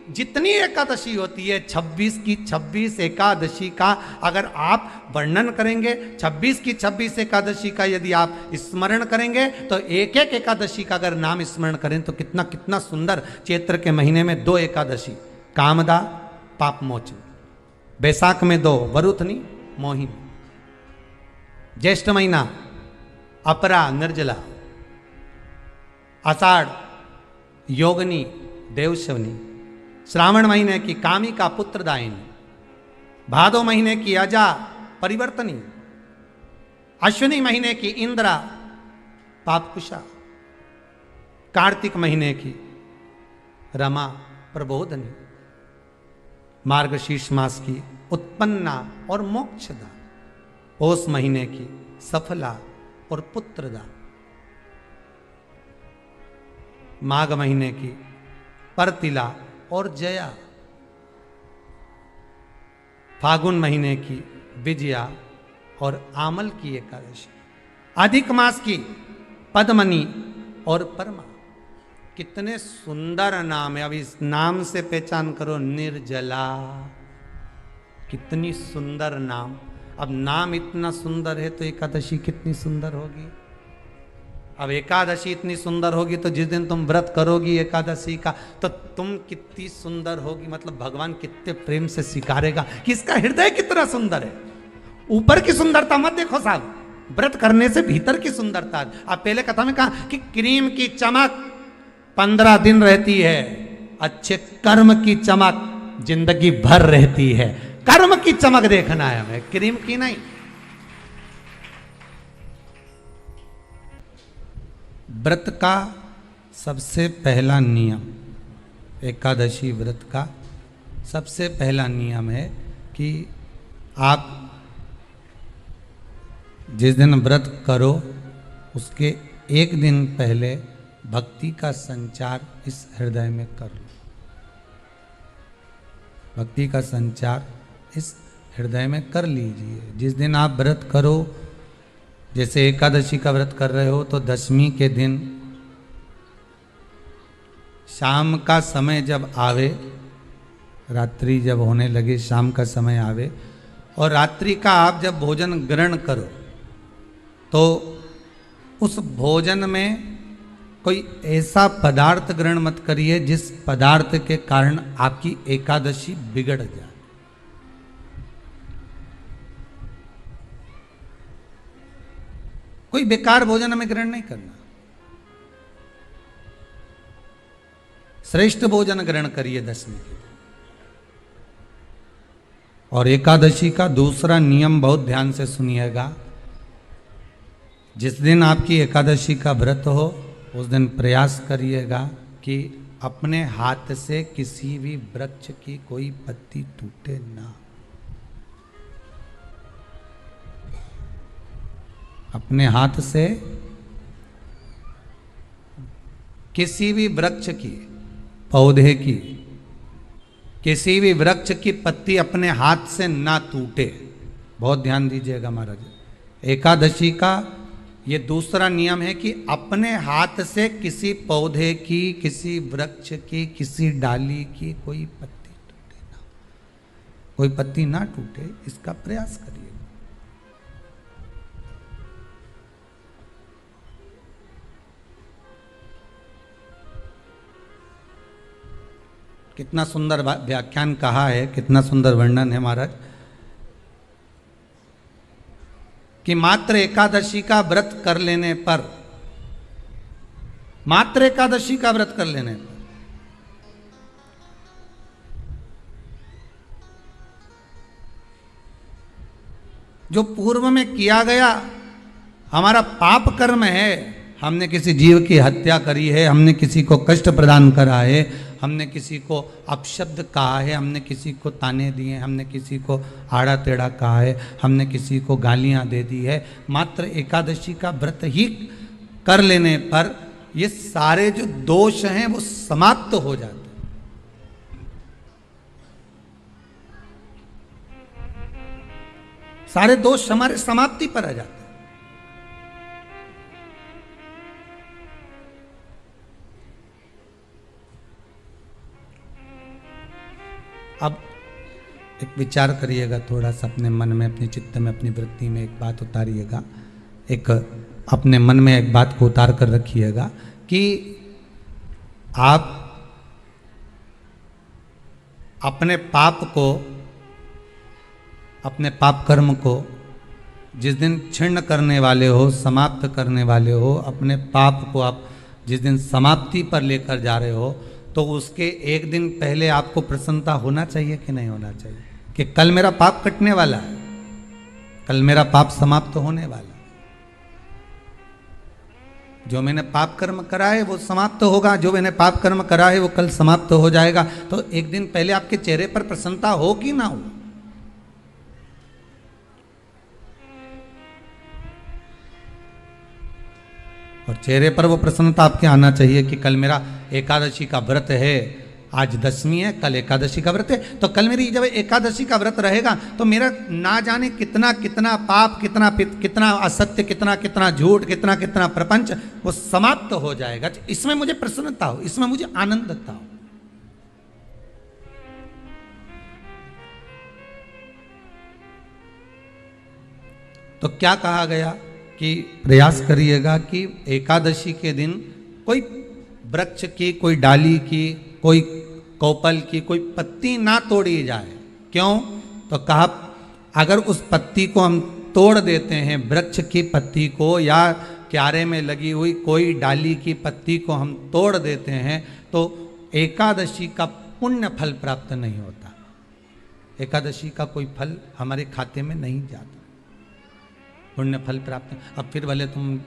जितनी एकादशी होती है 26 की 26 एकादशी का अगर आप वर्णन करेंगे, 26 की 26 एकादशी का यदि आप स्मरण करेंगे तो एक एक एकादशी का अगर नाम स्मरण करें तो कितना कितना सुंदर। चैत्र के महीने में 2 एकादशी, कामदा पाप मोचन, बैसाख में 2 वरुथनी मोहिनी, ज्येष्ठ महीना अपरा निर्जला, आषाढ़ योगनी देवशवनी, श्रावण महीने की कामिका पुत्रदायिनी, भादो महीने की अजा परिवर्तनी, अश्विनी महीने की इंद्रा पापकुशा, कार्तिक महीने की रमा प्रबोधनी, मार्गशीर्ष मास की उत्पन्ना और मोक्षदा, पौष महीने की सफला और पुत्रदा, माघ महीने की परतिला और जया, फागुन महीने की विजया और आमल की एकादशी, अधिक मास की पद्मनी और परमा। कितने सुंदर नाम है। अब इस नाम से पहचान करो, निर्जला, कितनी सुंदर नाम। अब नाम इतना सुंदर है तो एकादशी कितनी सुंदर होगी। अब एकादशी इतनी सुंदर होगी तो जिस दिन तुम व्रत करोगी एकादशी का तो तुम कितनी सुंदर होगी। मतलब भगवान कितने प्रेम से स्वीकारेगा कि इसका हृदय कितना सुंदर है। ऊपर की सुंदरता मत देखो साहब, व्रत करने से भीतर की सुंदरता। आप पहले कथा में कहा कि क्रीम की चमक 15 दिन रहती है, अच्छे कर्म की चमक जिंदगी भर रहती है। कर्म की चमक देखना है हमें, क्रीम की नहीं। व्रत का सबसे पहला नियम, एकादशी व्रत का सबसे पहला नियम है कि आप जिस दिन व्रत करो उसके एक दिन पहले भक्ति का संचार इस हृदय में कर लो। भक्ति का संचार इस हृदय में कर लीजिए। जिस दिन आप व्रत करो, जैसे एकादशी का व्रत कर रहे हो तो दशमी के दिन शाम का समय जब आवे, रात्रि जब होने लगे, शाम का समय आवे और रात्रि का आप जब भोजन ग्रहण करो तो उस भोजन में कोई ऐसा पदार्थ ग्रहण मत करिए जिस पदार्थ के कारण आपकी एकादशी बिगड़ जाए। कोई बेकार भोजन हमें ग्रहण नहीं करना, श्रेष्ठ भोजन ग्रहण करिए दशमी के। और एकादशी का दूसरा नियम बहुत ध्यान से सुनिएगा। जिस दिन आपकी एकादशी का व्रत हो उस दिन प्रयास करिएगा कि अपने हाथ से किसी भी वृक्ष की कोई पत्ती टूटे ना। अपने हाथ से किसी भी वृक्ष की, पौधे की, किसी भी वृक्ष की पत्ती अपने हाथ से ना टूटे। बहुत ध्यान दीजिएगा महाराज। एकादशी का ये दूसरा नियम है कि अपने हाथ से किसी पौधे की, किसी वृक्ष की, किसी डाली की कोई पत्ती टूटे ना, कोई पत्ती ना टूटे, इसका प्रयास करिए। कितना सुंदर व्याख्यान कहा है, कितना सुंदर वर्णन है महाराज कि मात्र एकादशी का व्रत कर लेने पर, मात्र एकादशी का व्रत कर लेने पर जो पूर्व में किया गया हमारा पाप कर्म है, हमने किसी जीव की हत्या करी है, हमने किसी को कष्ट प्रदान करा है, हमने किसी को अपशब्द कहा है, हमने किसी को ताने दिए, हमने किसी को आड़ा टेढ़ा कहा है, हमने किसी को गालियां दे दी है, मात्र एकादशी का व्रत ही कर लेने पर ये सारे जो दोष हैं वो समाप्त हो जाते हैं। सारे दोष हमारे समाप्ति पर आ जाते हैं। अब एक विचार करिएगा थोड़ा सा अपने मन में, अपने चित्त में, अपनी वृत्ति में एक बात उतारिएगा, एक अपने मन में एक बात को उतार कर रखिएगा कि आप अपने पाप को, अपने पाप कर्म को जिस दिन छिन्न करने वाले हो, समाप्त करने वाले हो, अपने पाप को आप जिस दिन समाप्ति पर लेकर जा रहे हो, तो उसके एक दिन पहले आपको प्रसन्नता होना चाहिए कि नहीं होना चाहिए कि कल मेरा पाप कटने वाला है, कल मेरा पाप समाप्त होने वाला है, जो मैंने पाप कर्म करा है वो समाप्त होगा, जो मैंने पाप कर्म करा है वो कल समाप्त हो जाएगा। तो एक दिन पहले आपके चेहरे पर प्रसन्नता हो कि ना हो? और चेहरे पर वो प्रसन्नता आपके आना चाहिए कि कल मेरा एकादशी का व्रत है, आज दशमी है, कल एकादशी का व्रत है, तो कल मेरी जब एकादशी का व्रत रहेगा तो मेरा ना जाने कितना कितना पाप, कितना असत्य, कितना झूठ, कितना प्रपंच वो समाप्त हो जाएगा। इसमें मुझे प्रसन्नता हो, इसमें मुझे आनंदता हो। तो क्या कहा गया कि प्रयास करिएगा कि एकादशी के दिन कोई वृक्ष की, कोई डाली की, कोई कोपल की कोई पत्ती ना तोड़ी जाए। क्यों? तो कहा अगर उस पत्ती को हम तोड़ देते हैं, वृक्ष की पत्ती को या क्यारे में लगी हुई कोई डाली की पत्ती को हम तोड़ देते हैं, तो एकादशी का पुण्य फल प्राप्त नहीं होता, एकादशी का कोई फल हमारे खाते में नहीं जाता, पुण्य फल प्राप्त। अब फिर भले तुम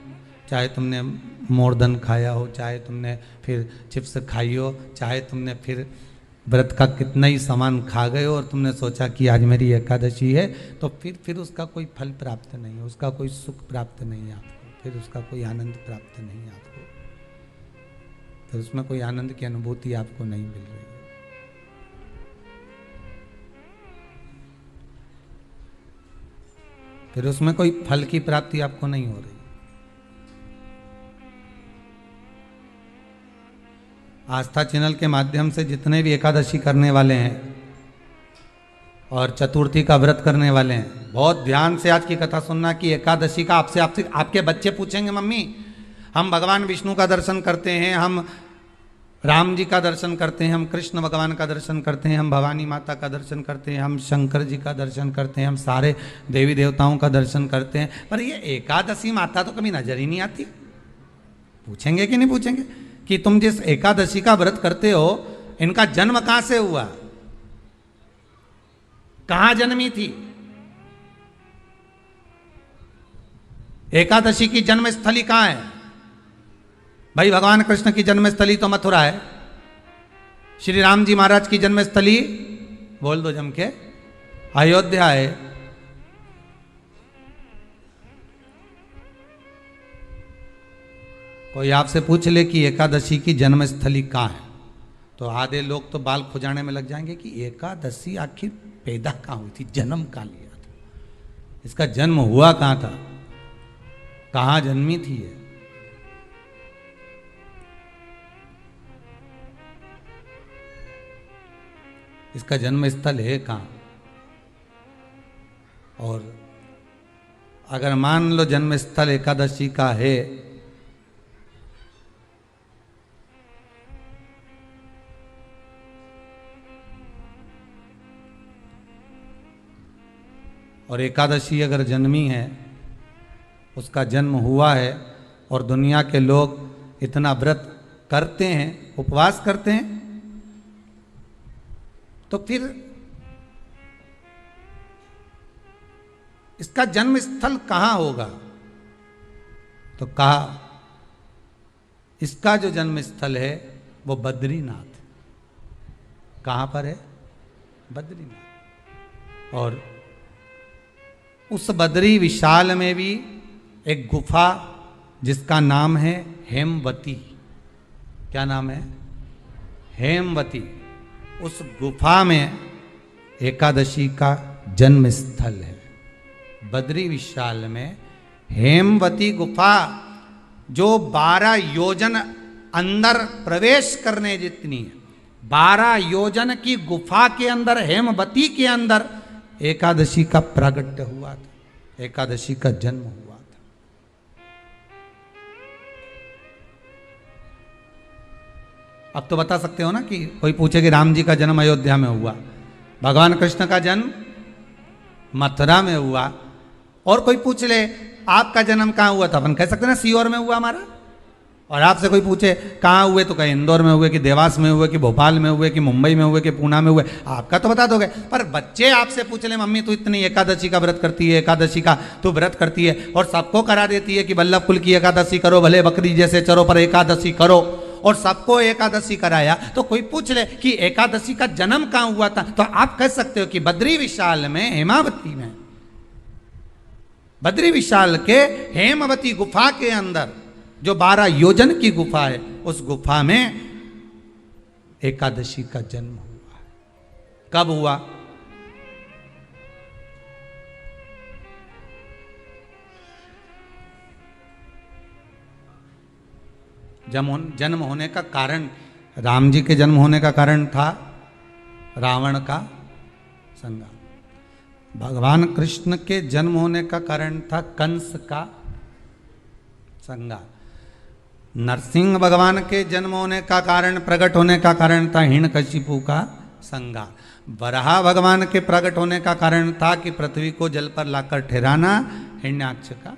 चाहे तुमने मोरधन खाया हो, चाहे तुमने फिर चिप्स खाई हो, चाहे तुमने फिर व्रत का कितना ही सामान खा गए हो और तुमने सोचा कि आज मेरी एकादशी है, तो फिर उसका कोई फल प्राप्त नहीं है, उसका कोई सुख प्राप्त नहीं है आपको, फिर उसका कोई आनंद प्राप्त नहीं है आपको, फिर उसमें कोई आनंद की अनुभूति आपको नहीं मिल रही है। फिर उसमें कोई फल की प्राप्ति आपको नहीं हो रही। आस्था चैनल के माध्यम से जितने भी एकादशी करने वाले हैं और चतुर्थी का व्रत करने वाले हैं, बहुत ध्यान से आज की कथा सुनना कि एकादशी का आपसे आपके बच्चे पूछेंगे, मम्मी हम भगवान विष्णु का दर्शन करते हैं, हम राम जी का दर्शन करते हैं, हम कृष्ण भगवान का दर्शन करते हैं, हम भवानी माता का दर्शन करते हैं, हम शंकर जी का दर्शन करते हैं, हम सारे देवी देवताओं का दर्शन करते हैं, पर ये एकादशी माता तो कभी नजर ही नहीं आती। पूछेंगे कि नहीं पूछेंगे कि तुम जिस एकादशी का व्रत करते हो, इनका जन्म कहां से हुआ, कहां जन्मी थी? एकादशी की जन्म स्थली कहां है? भाई भगवान कृष्ण की जन्मस्थली तो मथुरा है, श्री राम जी महाराज की जन्मस्थली बोल दो जम के अयोध्या है। कोई आपसे पूछ ले कि एकादशी की जन्मस्थली कहाँ है, तो आधे लोग तो बाल खुजाने में लग जाएंगे कि एकादशी आखिर पैदा कहाँ हुई थी, जन्म कहाँ लिया था, इसका जन्म हुआ कहाँ था, कहाँ जन्मी थी ये? इसका जन्म स्थल है कहाँ? और अगर मान लो जन्म स्थल एकादशी का है, और एकादशी अगर जन्मी है, उसका जन्म हुआ है और दुनिया के लोग इतना व्रत करते हैं, उपवास करते हैं, तो फिर इसका जन्म स्थल कहां होगा? तो कहा इसका जो जन्म स्थल है वो बद्रीनाथ। कहां पर है? बद्रीनाथ। और उस बद्री विशाल में भी एक गुफा जिसका नाम है हेमवती। क्या नाम है? हेमवती। उस गुफा में एकादशी का जन्म स्थल है। बद्री विशाल में हेमवती गुफा जो 12 योजन अंदर प्रवेश करने जितनी है, 12 योजन की गुफा के अंदर, हेमवती के अंदर एकादशी का प्रागट्य हुआ था, एकादशी का जन्म हुआ था। अब तो बता सकते हो ना कि कोई पूछे कि राम जी का जन्म अयोध्या में हुआ, भगवान कृष्ण का जन्म मथुरा में हुआ, और कोई पूछ ले आपका जन्म कहाँ हुआ था, अपन कह सकते ना सीहोर में हुआ हमारा। और आपसे कोई पूछे कहाँ हुए तो कहे इंदौर में हुए, कि देवास में हुए, कि भोपाल में हुए, कि मुंबई में हुए, कि पूना में हुए, आपका तो बता दोगे। पर बच्चे आपसे पूछ ले मम्मी तू इतनी एकादशी का व्रत करती है, एकादशी का तू व्रत करती है, और सबको करा देती है कि बल्लभ कुल की एकादशी करो, भले बकरी जैसे चरो पर एकादशी करो, और सबको एकादशी कराया। तो कोई पूछ ले कि एकादशी का जन्म कहाँ हुआ था, तो आप कह सकते हो कि बद्री विशाल में, हेमावती में, बद्री विशाल के हेमवती गुफा के अंदर जो 12 योजन की गुफा है, उस गुफा में एकादशी का जन्म हुआ। कब हुआ? जन्म होने का कारण, राम जी के जन्म होने का कारण था रावण का संहार। भगवान कृष्ण के जन्म होने का कारण था कंस का संहार। नरसिंह भगवान के जन्म होने का कारण, प्रकट होने का कारण था हिरण्यकशिपु का संहार। वराह भगवान के प्रकट होने का कारण था कि पृथ्वी को जल पर लाकर ठहराना, हिरण्याक्ष का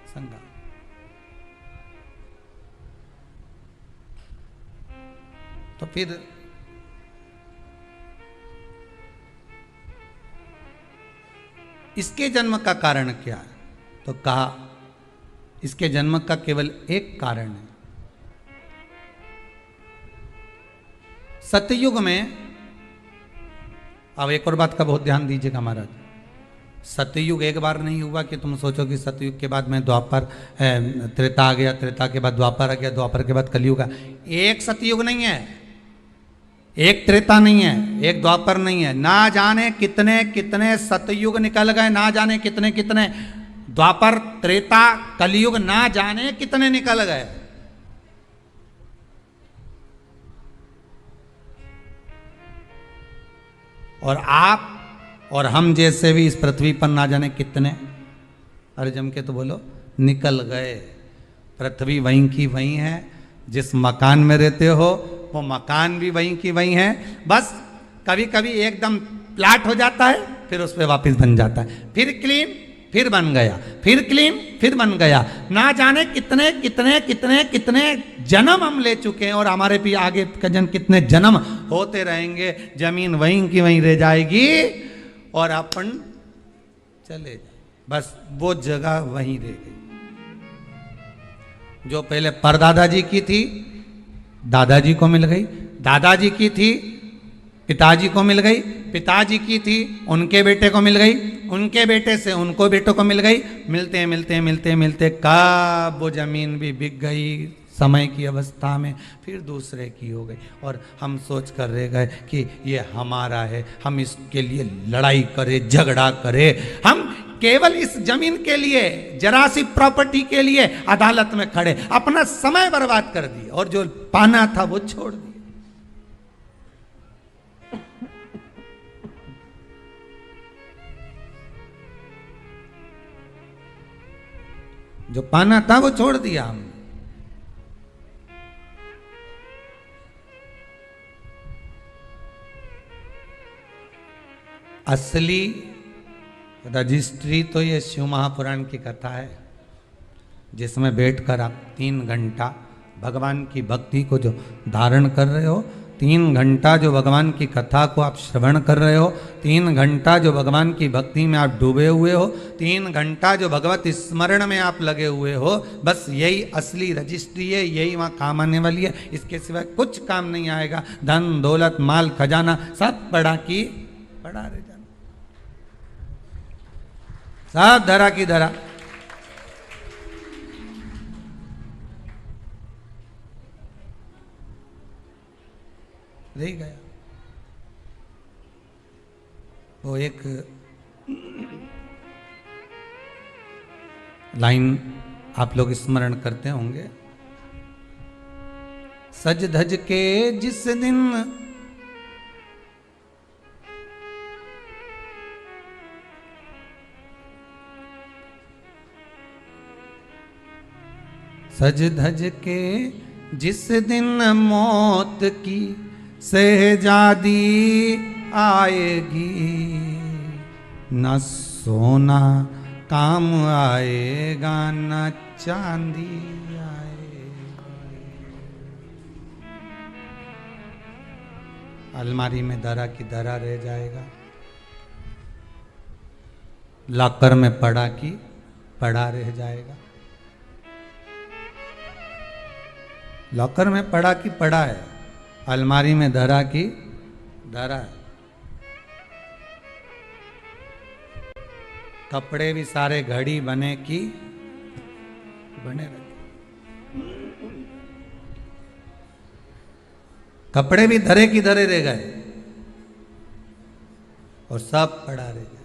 संहार। तो फिर इसके जन्म का कारण क्या है? तो कहा इसके जन्म का केवल एक कारण है। सतयुग में, अब एक और बात का बहुत ध्यान दीजिएगा महाराज, सतयुग एक बार नहीं हुआ कि तुम सोचो कि सतयुग के बाद में द्वापर, त्रेता आ गया, त्रेता के बाद द्वापर आ गया, द्वापर के बाद कलयुग आ। एक सतयुग नहीं है, एक त्रेता नहीं है, एक द्वापर नहीं है, ना जाने कितने कितने सतयुग निकल गए, ना जाने कितने कितने द्वापर, त्रेता, कलयुग, ना जाने कितने निकल गए। और आप और हम जैसे भी इस पृथ्वी पर ना जाने कितने, अरे जम के तो बोलो, निकल गए। पृथ्वी वहीं की वहीं है, जिस मकान में रहते हो वो मकान भी वहीं की वहीं है। बस कभी कभी एकदम प्लाट हो जाता है, फिर उस पर वापस बन जाता है, फिर क्लीन, फिर बन गया, फिर क्लीन, फिर बन गया। ना जाने कितने कितने कितने कितने जन्म हम ले चुके हैं, और हमारे भी आगे का जन्म कितने जन्म होते रहेंगे। जमीन वहीं की वहीं रह जाएगी और अपन चले जाए, बस वो जगह वहीं रह गई। जो पहले परदादाजी की थी, दादाजी को मिल गई, दादाजी की थी, पिताजी को मिल गई, पिताजी की थी, उनके बेटे को मिल गई, उनके बेटे से उनको बेटों को मिल गई। मिलते मिलते मिलते मिलते कब वो जमीन भी बिक गई समय की अवस्था में, फिर दूसरे की हो गई, और हम सोच कर रह गए कि ये हमारा है, हम इसके लिए लड़ाई करें, झगड़ा करें, हम केवल इस जमीन के लिए, जरा सी प्रॉपर्टी के लिए अदालत में खड़े, अपना समय बर्बाद कर दिए, और जो पाना था वो छोड़ दिया। जो पाना था वो छोड़ दिया हमने। असली रजिस्ट्री तो ये शिव महापुराण की कथा है, जिसमें बैठकर आप 3 घंटा भगवान की भक्ति को जो धारण कर रहे हो, 3 घंटा जो भगवान की कथा को आप श्रवण कर रहे हो, 3 घंटा जो भगवान की भक्ति में आप डूबे हुए हो, 3 घंटा जो भगवत स्मरण में आप लगे हुए हो, बस यही असली रजिस्ट्री है, यही वहाँ काम आने वाली है। इसके सिवाय कुछ काम नहीं आएगा। धन दौलत माल खजाना सब पड़ा की पड़ा रह जाना, सब धरा की धरा। रह गया। वो एक लाइन आप लोग स्मरण करते होंगे, सज धज के जिस दिन सज धज के जिस दिन मौत की शहजादी आएगी, न सोना काम आएगा न चांदी आएगी। अलमारी में धरा की धरा रह जाएगा, लॉकर में पड़ा की पड़ा रह जाएगा। लॉकर में पड़ा की पड़ा है, अलमारी में धरा की धरा है। कपड़े भी सारे घड़ी बने की बने रहे, कपड़े भी धरे की धरे रह गए और सब पड़ा रह गया।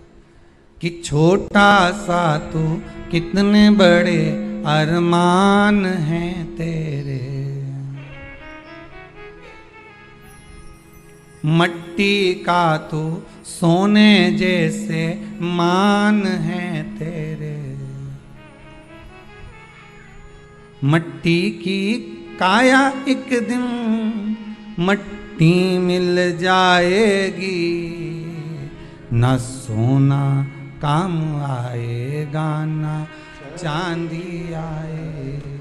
कि छोटा सा तू कितने बड़े अरमान हैं तेरे, मट्टी का तू सोने जैसे मान है तेरे। मट्टी की काया एक दिन मट्टी मिल जाएगी, न सोना काम आएगा न चांदी आएगी,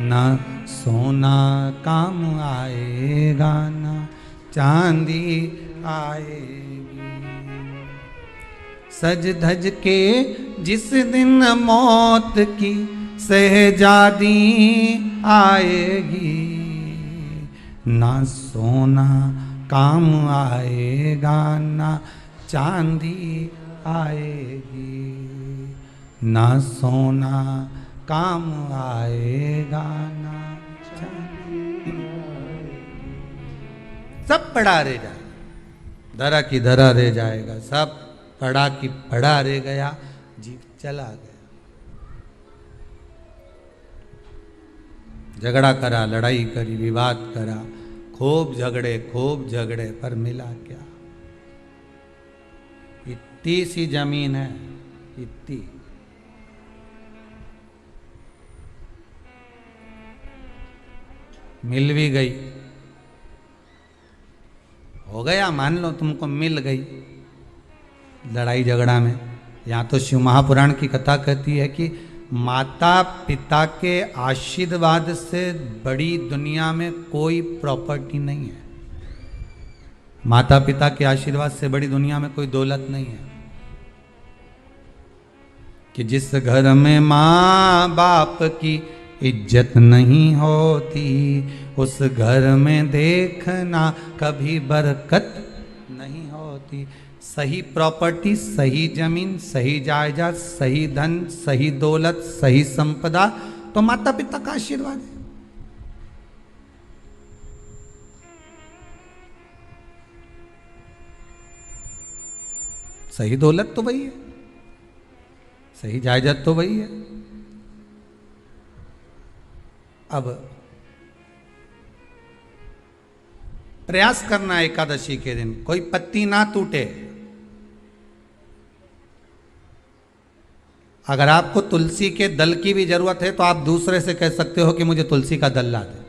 न सोना काम आएगा न चांदी आएगी। सज धज के जिस दिन मौत की शहजादी आएगी, ना सोना काम आएगा ना चांदी आएगी, ना सोना काम आएगा ना चांदी आएगी। सब पड़ा रह जाएगा, धरा की धरा रह जाएगा, सब पड़ा की पड़ा रह गया, जीव चला गया। झगड़ा करा, लड़ाई करी, विवाद करा, खूब झगड़े पर मिला क्या? इतनी सी जमीन है, इतनी। मिल भी गई, हो गया, मान लो तुमको मिल गई लड़ाई झगड़ा में। यहाँ तो शिव महापुराण की कथा कहती है कि माता पिता के आशीर्वाद से बड़ी दुनिया में कोई प्रॉपर्टी नहीं है। माता पिता के आशीर्वाद से बड़ी दुनिया में कोई दौलत नहीं है। कि जिस घर में माँ बाप की इज्जत नहीं होती, उस घर में देखना कभी बरकत नहीं होती। सही प्रॉपर्टी, सही जमीन, सही जायदाद, सही धन, सही दौलत, सही संपदा तो माता पिता का आशीर्वाद है। सही दौलत तो वही है, सही जायदाद तो वही है। अब प्रयास करना एकादशी के दिन कोई पत्ती ना टूटे। अगर आपको तुलसी के दल की भी जरूरत है तो आप दूसरे से कह सकते हो कि मुझे तुलसी का दल ला दे।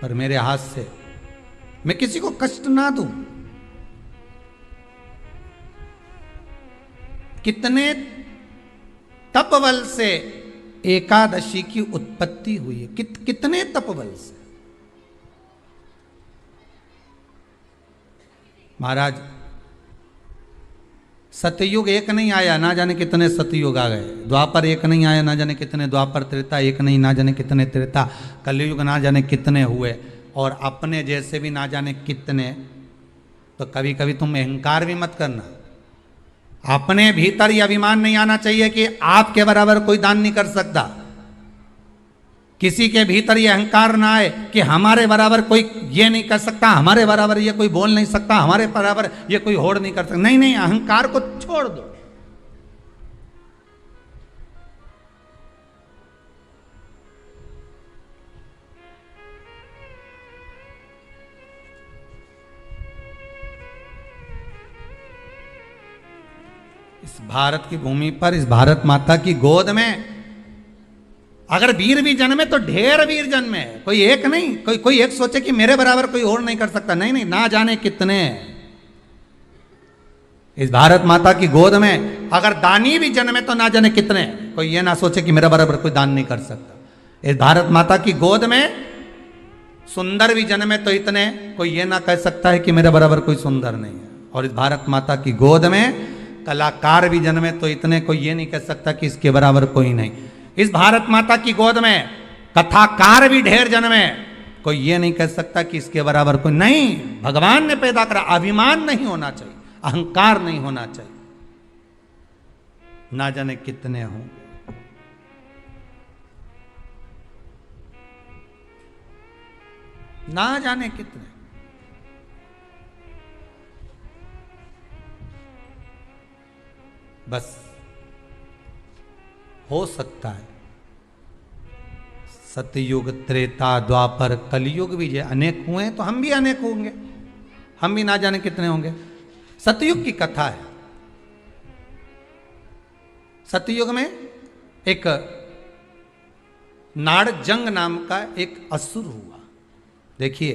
पर मेरे हाथ से मैं किसी को कष्ट ना दूं। कितने तपबल से एकादशी की उत्पत्ति हुई है, कितने तपबल से। महाराज सतयुग एक नहीं आया, ना जाने कितने सतयुग आ गए। द्वापर एक नहीं आया, ना जाने कितने द्वापर। त्रेता एक नहीं, ना जाने कितने त्रेता। कलयुग ना जाने कितने हुए, और अपने जैसे भी ना जाने कितने। तो कभी कभी तुम अहंकार भी मत करना। अपने भीतर यह अभिमान नहीं आना चाहिए कि आपके बराबर कोई दान नहीं कर सकता। किसी के भीतर यह अहंकार ना आए कि हमारे बराबर कोई ये नहीं कर सकता, हमारे बराबर ये कोई बोल नहीं सकता, हमारे बराबर ये कोई होड़ नहीं कर सकता। नहीं नहीं, अहंकार को छोड़ दो। इस भारत की भूमि पर, इस भारत माता की गोद में अगर वीर भी जन्मे तो ढेर वीर जन्मे, कोई एक नहीं। कोई एक सोचे कि मेरे बराबर कोई और नहीं कर सकता, नहीं नहीं, ना जाने कितने। इस भारत माता की गोद में अगर दानी भी जन्मे तो ना जाने कितने, कोई ये ना सोचे कि मेरे बराबर कोई दान नहीं कर सकता। इस भारत माता की गोद में सुंदर भी जन्मे तो इतने, कोई ये ना कह सकता है कि मेरे बराबर कोई सुंदर नहीं है। और इस भारत माता की गोद में कलाकार भी जन्मे तो इतने, कोई ये नहीं कह सकता कि इसके बराबर कोई नहीं। इस भारत माता की गोद में कथाकार भी ढेर जन्मे, कोई ये नहीं कह सकता कि इसके बराबर कोई नहीं। भगवान ने पैदा करा, अभिमान नहीं होना चाहिए, अहंकार नहीं होना चाहिए। ना जाने कितने हों, ना जाने कितने। बस हो सकता है सतयुग, त्रेता, द्वापर, कलयुग भी ये अनेक हुए हैं तो हम भी अनेक होंगे, हम भी ना जाने कितने होंगे। सतयुग की कथा है। सतयुग में एक नाड़जंग नाम का एक असुर हुआ। देखिए,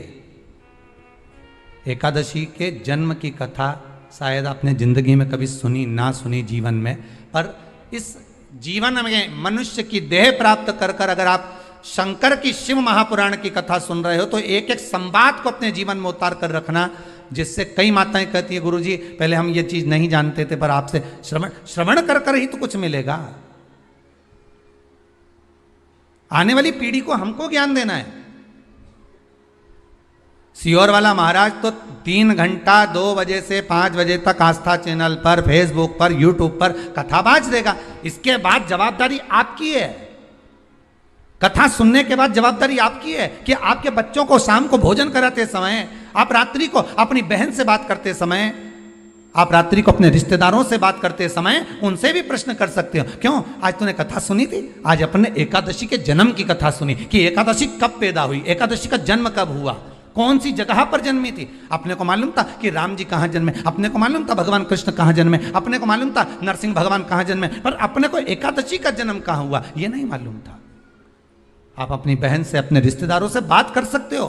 एकादशी के जन्म की कथा शायद आपने जिंदगी में कभी सुनी ना सुनी जीवन में, पर इस जीवन में मनुष्य की देह प्राप्त कर कर अगर आप शंकर की शिव महापुराण की कथा सुन रहे हो तो एक एक संवाद को अपने जीवन में उतार कर रखना, जिससे कई माताएं कहती है गुरुजी पहले हम ये चीज नहीं जानते थे, पर आपसे श्रवण कर कर ही तो कुछ मिलेगा। आने वाली पीढ़ी को हमको ज्ञान देना है। सियोर वाला महाराज तो 3 घंटा 2 बजे से 5 बजे तक आस्था चैनल पर, फेसबुक पर, यूट्यूब पर कथा बाज देगा। इसके बाद जवाबदारी आपकी है। कथा सुनने के बाद जवाबदारी आपकी है कि आपके बच्चों को शाम को भोजन कराते समय, आप रात्रि को अपनी बहन से बात करते समय, आप रात्रि को अपने रिश्तेदारों से बात करते समय उनसे भी प्रश्न कर सकते हो। क्यों आज तूने कथा सुनी थी? आज अपने एकादशी के जन्म की कथा सुनी कि एकादशी कब पैदा हुई, एकादशी का जन्म कब हुआ, कौन सी जगह पर जन्मी थी। अपने को मालूम था कि राम जी कहाँ जन्मे, अपने को मालूम था भगवान कृष्ण कहाँ जन्मे, अपने को मालूम था नरसिंह भगवान कहाँ जन्मे, पर अपने को एकादशी का जन्म कहाँ हुआ ये नहीं मालूम था। आप अपनी बहन से, अपने रिश्तेदारों से बात कर सकते हो।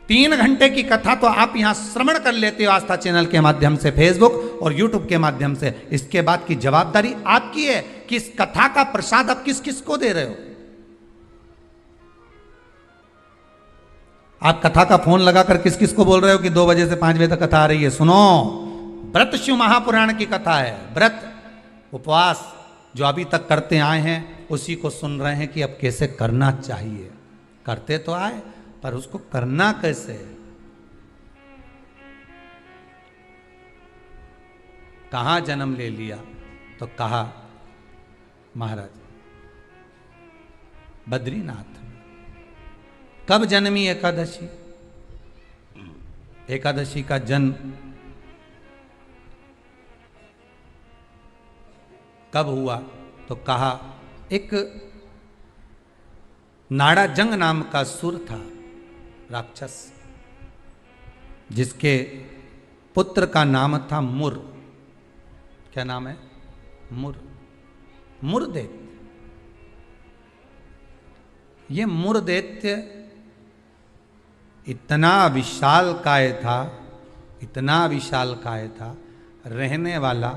3 घंटे की कथा तो आप यहां श्रवण कर लेते हो आस्था चैनल के माध्यम से, फेसबुक और यूट्यूब के माध्यम से। इसके बाद की जवाबदारी आपकी है कि इस कथा का प्रसाद आप किस किस को दे रहे हो। आप कथा का फोन लगाकर किस किस को बोल रहे हो कि 2 बजे से 5 बजे तक कथा आ रही है। सुनो, व्रत शिव महापुराण की कथा है। व्रत, उपवास जो अभी तक करते आए हैं उसी को सुन रहे हैं कि अब कैसे करना चाहिए। करते तो आए पर उसको करना कैसे। कहां जन्म ले लिया तो कहा महाराज बद्रीनाथ। कब जन्मी एकादशी? एकादशी का जन्म कब हुआ तो कहा एक नाड़ाजंग नाम का सुर था, राक्षस, जिसके पुत्र का नाम था मुर। क्या नाम है? मुर। मुरदैत्य। ये मुरदैत्य इतना विशालकाय था, इतना विशालकाय था, रहने वाला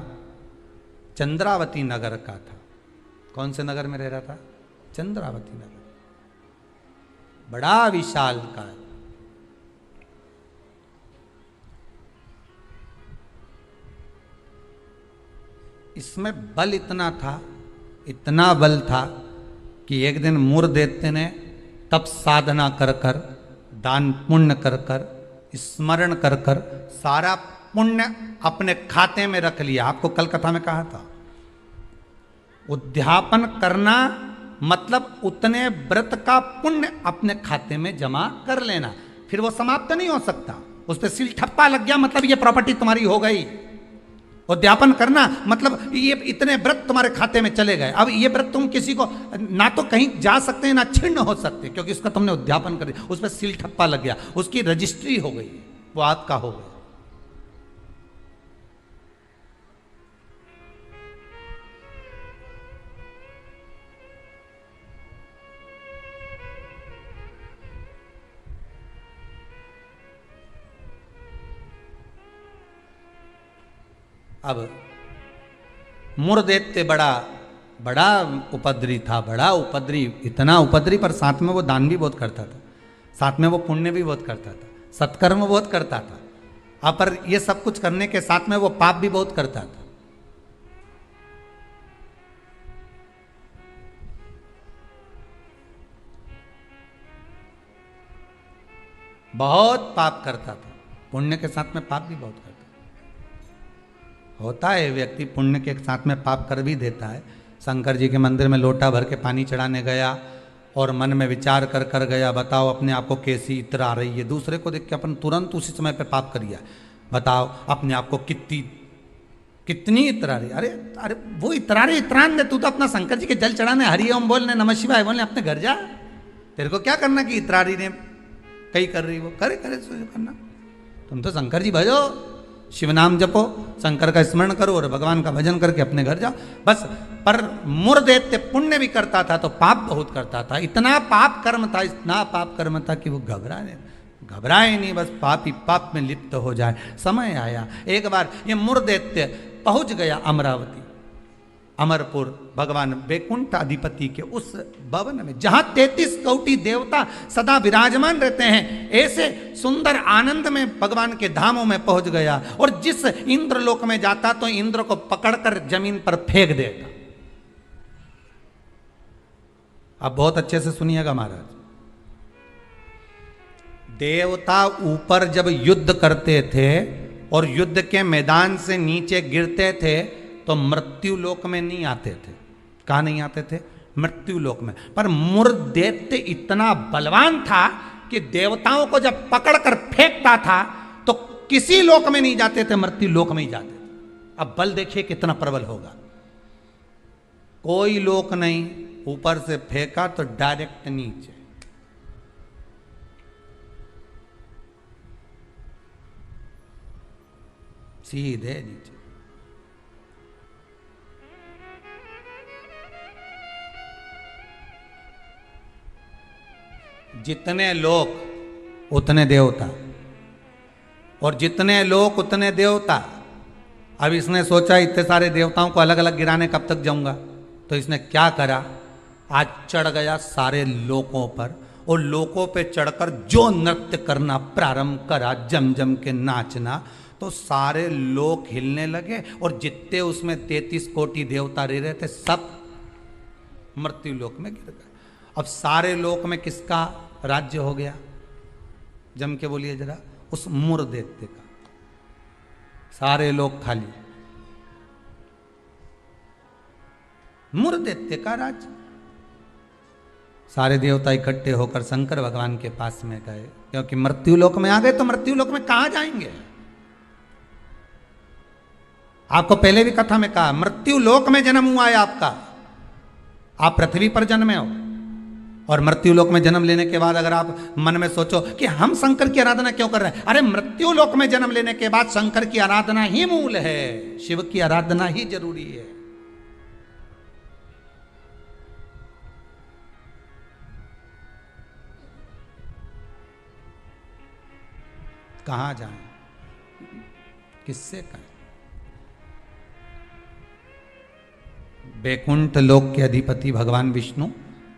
चंद्रावती नगर का था। कौन से नगर में रह रहा था? चंद्रावती नगर। बड़ा विशालकाय। इसमें बल इतना था, इतना बल था कि एक दिन मुरदैत्य ने तप साधना कर कर, दान पुण्य कर कर, स्मरण कर कर सारा पुण्य अपने खाते में रख लिया। आपको कल कथा में कहा था, उद्यापन करना मतलब उतने व्रत का पुण्य अपने खाते में जमा कर लेना, फिर वो समाप्त नहीं हो सकता। उस पर सील ठप्पा लग गया मतलब ये प्रॉपर्टी तुम्हारी हो गई। उद्यापन करना मतलब ये इतने व्रत तुम्हारे खाते में चले गए। अब ये व्रत तुम किसी को ना तो कहीं जा सकते हैं ना छिन्न हो सकते, क्योंकि उसका तुमने उद्यापन कर दिया, उस पर सील ठप्पा लग गया, उसकी रजिस्ट्री हो गई, वो आपका हो गया। अब मुरदैत्य बड़ा बड़ा उपद्री था, बड़ा उपद्री, इतना उपद्री, पर साथ में वो दान भी बहुत करता था, साथ में वो पुण्य भी बहुत करता था, सत्कर्म बहुत करता था। अब पर ये सब कुछ करने के साथ में वो पाप भी बहुत करता था। बहुत पाप करता था, पुण्य के साथ में पाप भी बहुत करता था। होता है व्यक्ति पुण्य के साथ में पाप कर भी देता है। शंकर जी के मंदिर में लोटा भर के पानी चढ़ाने गया और मन में विचार कर कर गया, बताओ अपने आप को कैसी इत्र आ रही है, दूसरे को देख के अपन तुरंत उसी समय पे पाप कर दिया। बताओ अपने आप को कितनी इत्र आ रही। अरे अरे वो इतरारे इतरान दे, तू तो अपना शंकर जी के जल चढ़ाने, हरि ओम बोलने, नमः शिवाय बोलने, अपने घर जा। तेरे को क्या करना कि इतरारी ने कहीं कर रही, वो करे करे करना। तुम तो शंकर जी भजो, शिव नाम जपो, शंकर का स्मरण करो और भगवान का भजन करके अपने घर जाओ बस। पर मुरदैत्य पुण्य भी करता था तो पाप बहुत करता था। इतना पाप कर्म था, इतना पाप कर्म था कि वो घबराए नहीं, बस पाप ही पाप में लिप्त हो जाए। समय आया, एक बार ये मुरदैत्य पहुंच गया अमरावती, अमरपुर, भगवान वैकुंठ अधिपति के उस भवन में जहां 33 कोटि देवता सदा विराजमान रहते हैं। ऐसे सुंदर आनंद में भगवान के धामों में पहुंच गया और जिस इंद्र लोक में जाता तो इंद्र को पकड़कर जमीन पर फेंक देता। अब बहुत अच्छे से सुनिएगा महाराज, देवता ऊपर जब युद्ध करते थे और युद्ध के मैदान से नीचे गिरते थे तो मृत्यु लोक में नहीं आते थे। कहाँ नहीं आते थे? मृत्यु लोक में। पर मुरदैत्य इतना बलवान था कि देवताओं को जब पकड़कर फेंकता था तो किसी लोक में नहीं जाते थे, मृत्यु लोक में ही जाते थे। अब बल देखिए कितना प्रबल होगा। कोई लोक नहीं, ऊपर से फेंका तो डायरेक्ट नीचे। सीधे नीचे। जितने लोक उतने देवता, और जितने लोक उतने देवता। अब इसने सोचा इतने सारे देवताओं को अलग अलग गिराने कब तक जाऊंगा, तो इसने क्या करा, आज चढ़ गया सारे लोकों पर और लोकों पे चढ़कर जो नृत्य करना प्रारंभ करा, जम जम के नाचना, तो सारे लोक हिलने लगे और जितने उसमें 33 कोटि देवता रह रहे थे सब मृत्यु लोक में गिर गए। अब सारे लोक में किसका राज्य हो गया? जम के बोलिए जरा, उस मुरदैत्य का। सारे लोग खाली, मुरदैत्य का राज्य। सारे देवता इकट्ठे होकर शंकर भगवान के पास में गए, क्योंकि मृत्यु लोक में आ गए तो मृत्यु लोक में कहां जाएंगे। आपको पहले भी कथा में कहा, मृत्यु लोक में जन्म हुआ है आपका। आप पृथ्वी पर जन्मे हो और मृत्यु लोक में जन्म लेने के बाद अगर आप मन में सोचो कि हम शंकर की आराधना क्यों कर रहे हैं, अरे मृत्यु लोक में जन्म लेने के बाद शंकर की आराधना ही मूल है, शिव की आराधना ही जरूरी है। कहां जाएं, किससे कहें? वैकुंठ लोक के अधिपति भगवान विष्णु,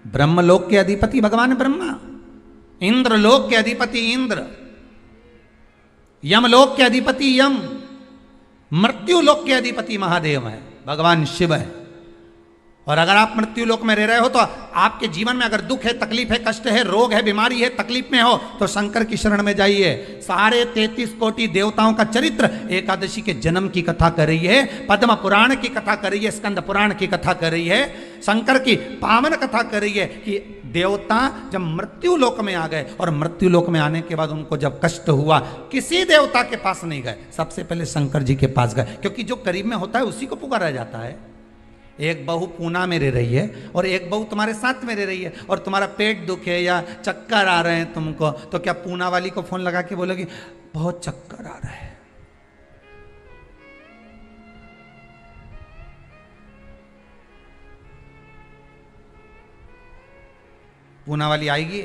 ब्रह्मलोक के अधिपति भगवान ब्रह्मा, इंद्रलोक के अधिपति इंद्र, यमलोक के अधिपति यम, मृत्यु लोक के अधिपति महादेव है, भगवान शिव है। और अगर आप मृत्यु लोक में रह रहे हो तो आपके जीवन में अगर दुख है, तकलीफ है, कष्ट है, रोग है, बीमारी है, तकलीफ में हो तो शंकर की शरण में जाइए। सारे 33 कोटि देवताओं का चरित्र एकादशी के जन्म की कथा कर रही है, पद्म पुराण की कथा कर रही है, स्कंद पुराण की कथा कर रही है, शंकर की पावन कथा कर रही है कि देवता जब मृत्यु लोक में आ गए और मृत्यु लोक में आने के बाद उनको जब कष्ट हुआ, किसी देवता के पास नहीं गए, सबसे पहले शंकर जी के पास गए, क्योंकि जो करीब में होता है उसी को पुकारा जाता है। एक बहू पूना में रह रही है और एक बहू तुम्हारे साथ में रह रही है और तुम्हारा पेट दुखे या चक्कर आ रहे हैं तुमको, तो क्या पूना वाली को फोन लगा के बोलोगी बहुत चक्कर आ रहा है? पूना वाली आएगी?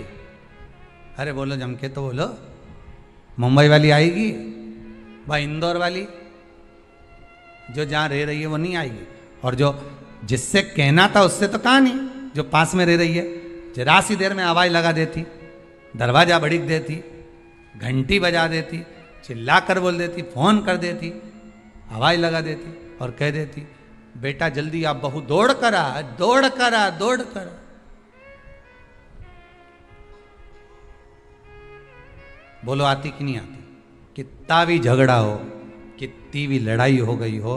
अरे बोलो जम के तो बोलो। मुंबई वाली आएगी? भाई इंदौर वाली? जो जहाँ रह रही है वो नहीं आएगी, और जो जिससे कहना था उससे तो कहा नहीं, जो पास में रह रही है जरा सी देर में आवाज़ लगा देती, दरवाज़ा बड़ीक देती, घंटी बजा देती, चिल्ला कर बोल देती, फ़ोन कर देती, आवाज़ लगा देती और कह देती बेटा जल्दी आप बहू दौड़ कर आ, दौड़ कर आ, दौड़ कर आ। बोलो आती कि नहीं आती? कितना भी झगड़ा हो, कितनी भी लड़ाई हो गई हो,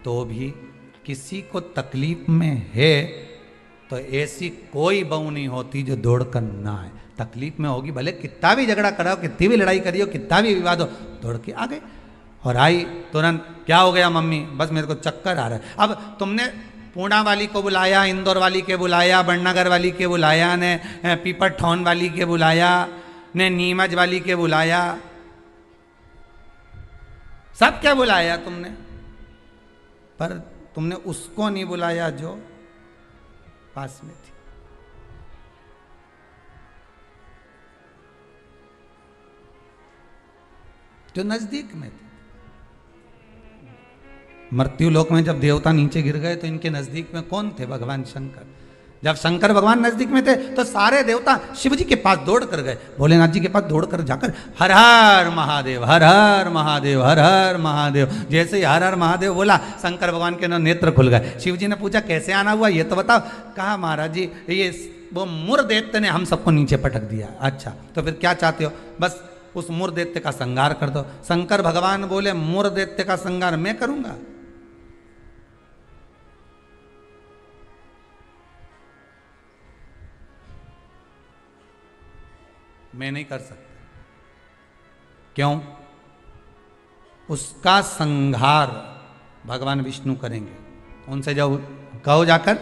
तो भी किसी को तकलीफ में है तो ऐसी कोई बहू नहीं होती जो दौड़ कर ना आए। तकलीफ में होगी, भले कितना भी झगड़ा कराओ, कितनी भी लड़ाई करियो, कितना भी विवाद हो, दौड़ के आ गए। और आई तुरंत, क्या हो गया मम्मी? बस मेरे को चक्कर आ रहा है। अब तुमने पूना वाली को बुलाया, इंदौर वाली के बुलाया, बड़नगर वाली के बुलाया, ने पीपर ठौन वाली के बुलाया, ने नीमच वाली के बुलाया, सब क्या बुलाया तुमने, पर तुमने उसको नहीं बुलाया जो पास में थी। जो नजदीक में थे। मृत्यु लोक में जब देवता नीचे गिर गए तो इनके नजदीक में कौन थे? भगवान शंकर। जब शंकर भगवान नजदीक में थे तो सारे देवता शिव जी के पास दौड़ कर गए, भोलेनाथ जी के पास दौड़ कर जाकर हर हर महादेव, हर हर महादेव, हर हर महादेव। जैसे ही हर हर महादेव बोला, शंकर भगवान के नेत्र खुल गए। शिव जी ने पूछा कैसे आना हुआ ये तो बताओ। कहा महाराज जी ये वो मुर दैत्य ने हम सबको नीचे पटक दिया। अच्छा तो फिर क्या चाहते हो? बस उस मुर दैत्य का संहार कर दो। शंकर भगवान बोले मुर दैत्य का संहार मैं करूंगा? मैं नहीं कर सकता। क्यों? उसका संहार भगवान विष्णु करेंगे। उनसे जब कहो जाकर,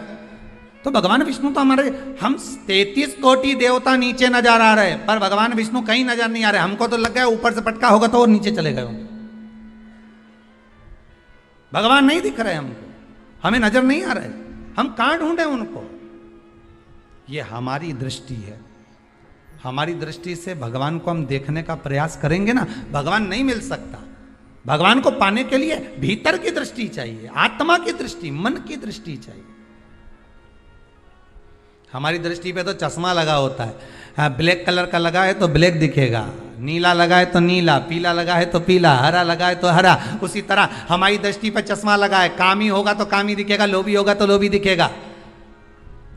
तो भगवान विष्णु तो हमारे, हम 33 कोटि देवता नीचे नजर आ रहे, पर भगवान विष्णु कहीं नजर नहीं आ रहे। हमको तो लग गया ऊपर से पटका होगा तो वो नीचे चले गए होंगे। भगवान नहीं दिख रहे हमको, हमें नजर नहीं आ रहे, हम कहां ढूंढे उनको? ये हमारी दृष्टि है। हमारी दृष्टि से भगवान को हम देखने का प्रयास करेंगे ना, भगवान नहीं मिल सकता। भगवान को पाने के लिए भीतर की दृष्टि चाहिए, आत्मा की दृष्टि, मन की दृष्टि चाहिए। हमारी दृष्टि पे तो चश्मा लगा होता है। हाँ, ब्लैक कलर का लगा है तो ब्लैक दिखेगा, नीला लगा है तो नीला, पीला लगा है तो पीला, हरा लगा है तो हरा। उसी तरह हमारी दृष्टि पे चश्मा लगा है, कामी होगा तो कामी दिखेगा, लोभी होगा तो लोभी दिखेगा।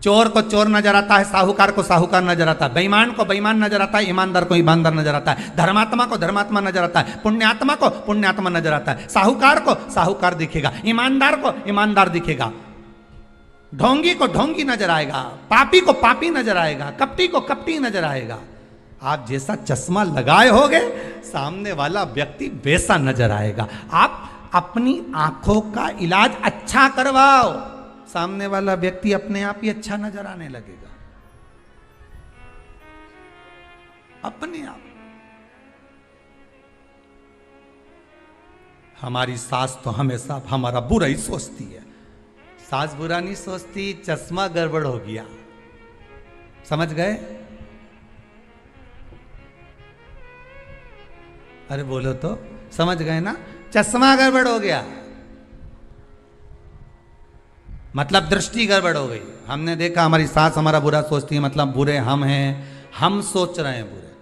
चोर को चोर नजर आता है, साहूकार को साहूकार नजर आता है, बेईमान को बेईमान नजर आता है, ईमानदार को ईमानदार नजर आता है, धर्मात्मा को धर्मात्मा नजर आता है, पुण्यात्मा को पुण्यात्मा नजर आता है। साहूकार को साहूकार दिखेगा, ईमानदार को ईमानदार दिखेगा, ढोंगी को ढोंगी नजर आएगा, पापी को पापी नजर आएगा, कपटी को कपटी नजर आएगा। आप जैसा चश्मा लगाए होगे, सामने वाला व्यक्ति वैसा नजर आएगा। आप अपनी आंखों का इलाज अच्छा करवाओ, सामने वाला व्यक्ति अपने आप ही अच्छा नजर आने लगेगा, अपने आप। हमारी सास तो हमेशा हमारा बुरा ही सोचती है। सास बुरा नहीं सोचती, चश्मा गड़बड़ हो गया। समझ गए? अरे बोलो तो, समझ गए ना? चश्मा गड़बड़ हो गया मतलब दृष्टि गड़बड़ हो गई। हमने देखा हमारी सास हमारा बुरा सोचती है, मतलब बुरे हम हैं, हम सोच रहे हैं बुरे।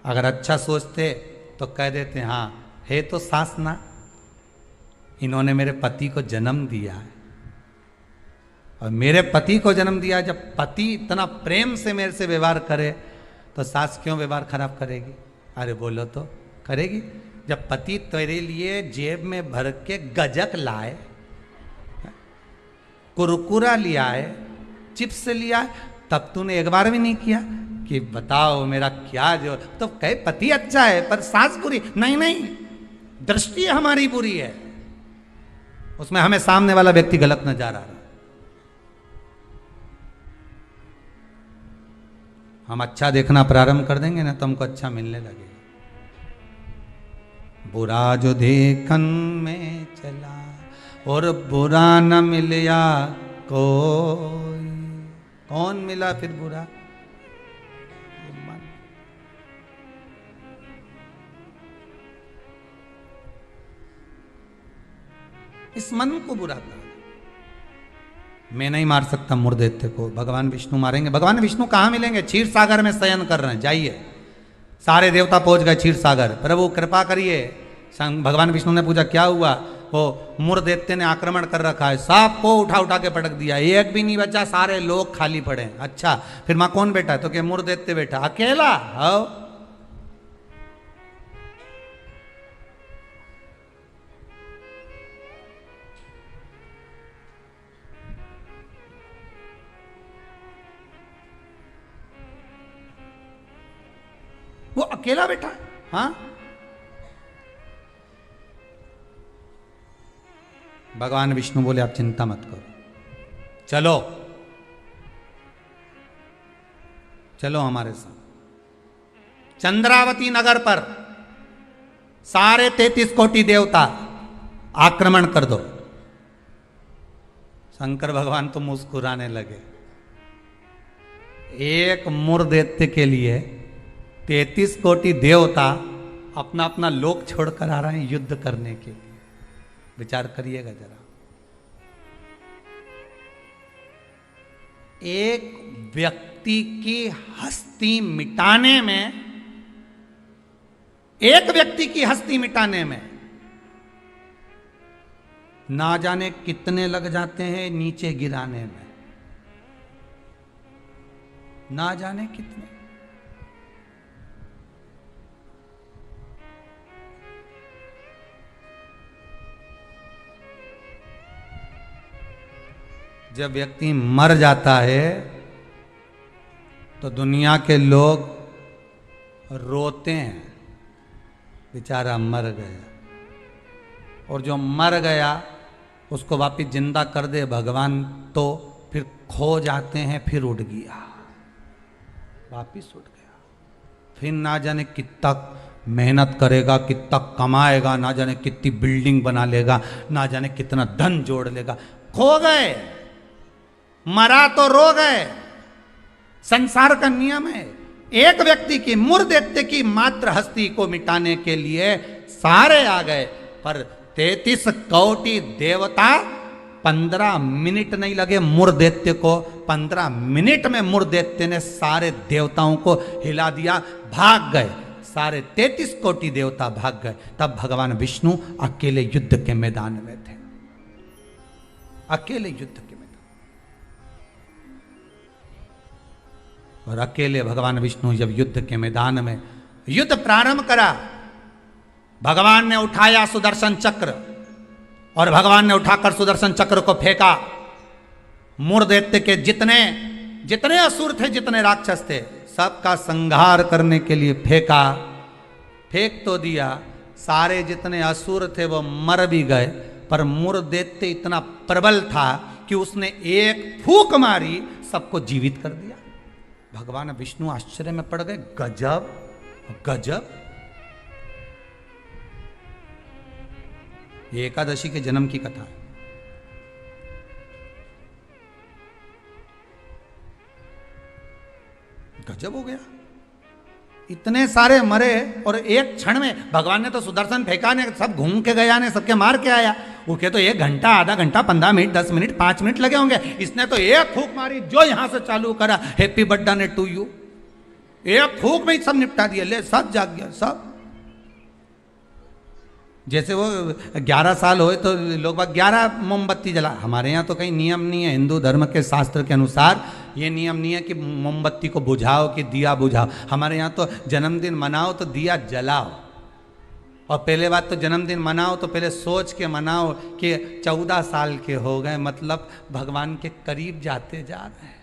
अगर अच्छा सोचते तो कह देते हाँ है तो सास ना, इन्होंने मेरे पति को जन्म दिया है, और मेरे पति को जन्म दिया। जब पति इतना प्रेम से मेरे से व्यवहार करे तो सास क्यों व्यवहार खराब करेगी? अरे बोलो तो, करेगी। जब पति तेरे लिए जेब में भर के गजक लाए, कुरकुरा लिया है, चिप्स लिया है, तब तूने एक बार भी नहीं किया कि बताओ मेरा क्या जो, तो कहे पति अच्छा है पर सास बुरी। नहीं नहीं, दृष्टि हमारी बुरी है, उसमें हमें सामने वाला व्यक्ति गलत नजर आ रहा है। हम अच्छा देखना प्रारंभ कर देंगे ना तो हमको अच्छा मिलने लगेगा। बुरा जो देखन में चला और बुरा न मिलया कोई, कौन मिला फिर बुरा? मन। इस मन को बुरा कहा। मैं नहीं मार सकता मुर्देत्य को, भगवान विष्णु मारेंगे। भगवान विष्णु कहाँ मिलेंगे? क्षीर सागर में शयन कर रहे हैं, जाइए। सारे देवता पहुंच गए क्षीर सागर। प्रभु कृपा करिए। भगवान विष्णु ने पूछा क्या हुआ? वो मुर्देत्य ने आक्रमण कर रखा है, सबको उठा उठा के पटक दिया, एक भी नहीं बचा, सारे लोग खाली पड़े। अच्छा फिर मां कौन बैठा है? तो क्या मुर्देत्य बैठा अकेला? हो वो अकेला बैठा है। हाँ, भगवान विष्णु बोले आप चिंता मत करो, चलो चलो हमारे साथ। चंद्रावती नगर पर सारे 33 कोटि देवता आक्रमण कर दो। शंकर भगवान तो मुस्कुराने लगे। एक मुर्दैत्य के लिए 33 कोटि देवता अपना अपना लोक छोड़कर आ रहे हैं युद्ध करने के लिए। विचार करिएगा जरा। एक व्यक्ति की हस्ती मिटाने में, एक व्यक्ति की हस्ती मिटाने में ना जाने कितने लग जाते हैं नीचे गिराने में, ना जाने कितने। जब व्यक्ति मर जाता है तो दुनिया के लोग रोते हैं, बेचारा मर गया। और जो मर गया उसको वापिस जिंदा कर दे भगवान तो फिर खो जाते हैं, फिर उठ गया, वापिस उठ गया। फिर ना जाने कितना मेहनत करेगा, कितना कमाएगा, ना जाने कितनी बिल्डिंग बना लेगा, ना जाने कितना धन जोड़ लेगा। खो गए, मरा तो रो गए। संसार का नियम है। एक व्यक्ति की मुर्दैत्य की मात्र हस्ती को मिटाने के लिए सारे आ गए, पर 33 कोटि देवता 15 मिनट नहीं लगे मुर्दैत्य को। 15 मिनट में मुर्दैत्य ने सारे देवताओं को हिला दिया, भाग गए। सारे 33 कोटि देवता भाग गए। तब भगवान विष्णु अकेले युद्ध के मैदान में थे, अकेले युद्ध के मैदान। और अकेले भगवान विष्णु जब युद्ध के मैदान में युद्ध प्रारंभ करा, भगवान ने उठाया सुदर्शन चक्र और भगवान ने उठाकर सुदर्शन चक्र को फेंका। मुर्दैत्य के जितने जितने असुर थे, जितने राक्षस थे, सबका संहार करने के लिए फेंका। फेंक तो दिया, सारे जितने असुर थे वो मर भी गए, पर मुर्दैत्य इतना प्रबल था कि उसने एक फूंक मारी, सबको जीवित कर दिया। भगवान विष्णु आश्चर्य में पड़ गए, गजब गजब। ये एकादशी के जन्म की कथा है। गजब हो गया, इतने सारे मरे और एक क्षण में भगवान ने तो सुदर्शन फेंका ने, सब घूम के गया ने, सबके मार के आया। उनके तो 1 घंटा, आधा घंटा, 15 मिनट, 10 मिनट, 5 मिनट लगे होंगे। इसने तो एक फूंक मारी, जो यहां से चालू करा, हैप्पी बर्थडे टू यू, एक फूंक में ही सब निपटा दिया। ले सब जाग गया, सब। जैसे वो 11 साल होए तो लोग 11 मोमबत्ती जला। हमारे यहाँ तो कहीं नियम नहीं है, हिंदू धर्म के शास्त्र के अनुसार ये नियम नहीं है कि मोमबत्ती को बुझाओ कि दिया बुझाओ। हमारे यहाँ तो जन्मदिन मनाओ तो दिया जलाओ। और पहले बात तो जन्मदिन मनाओ तो पहले सोच के मनाओ कि 14 साल के हो गए, मतलब भगवान के करीब जाते जा रहे हैं,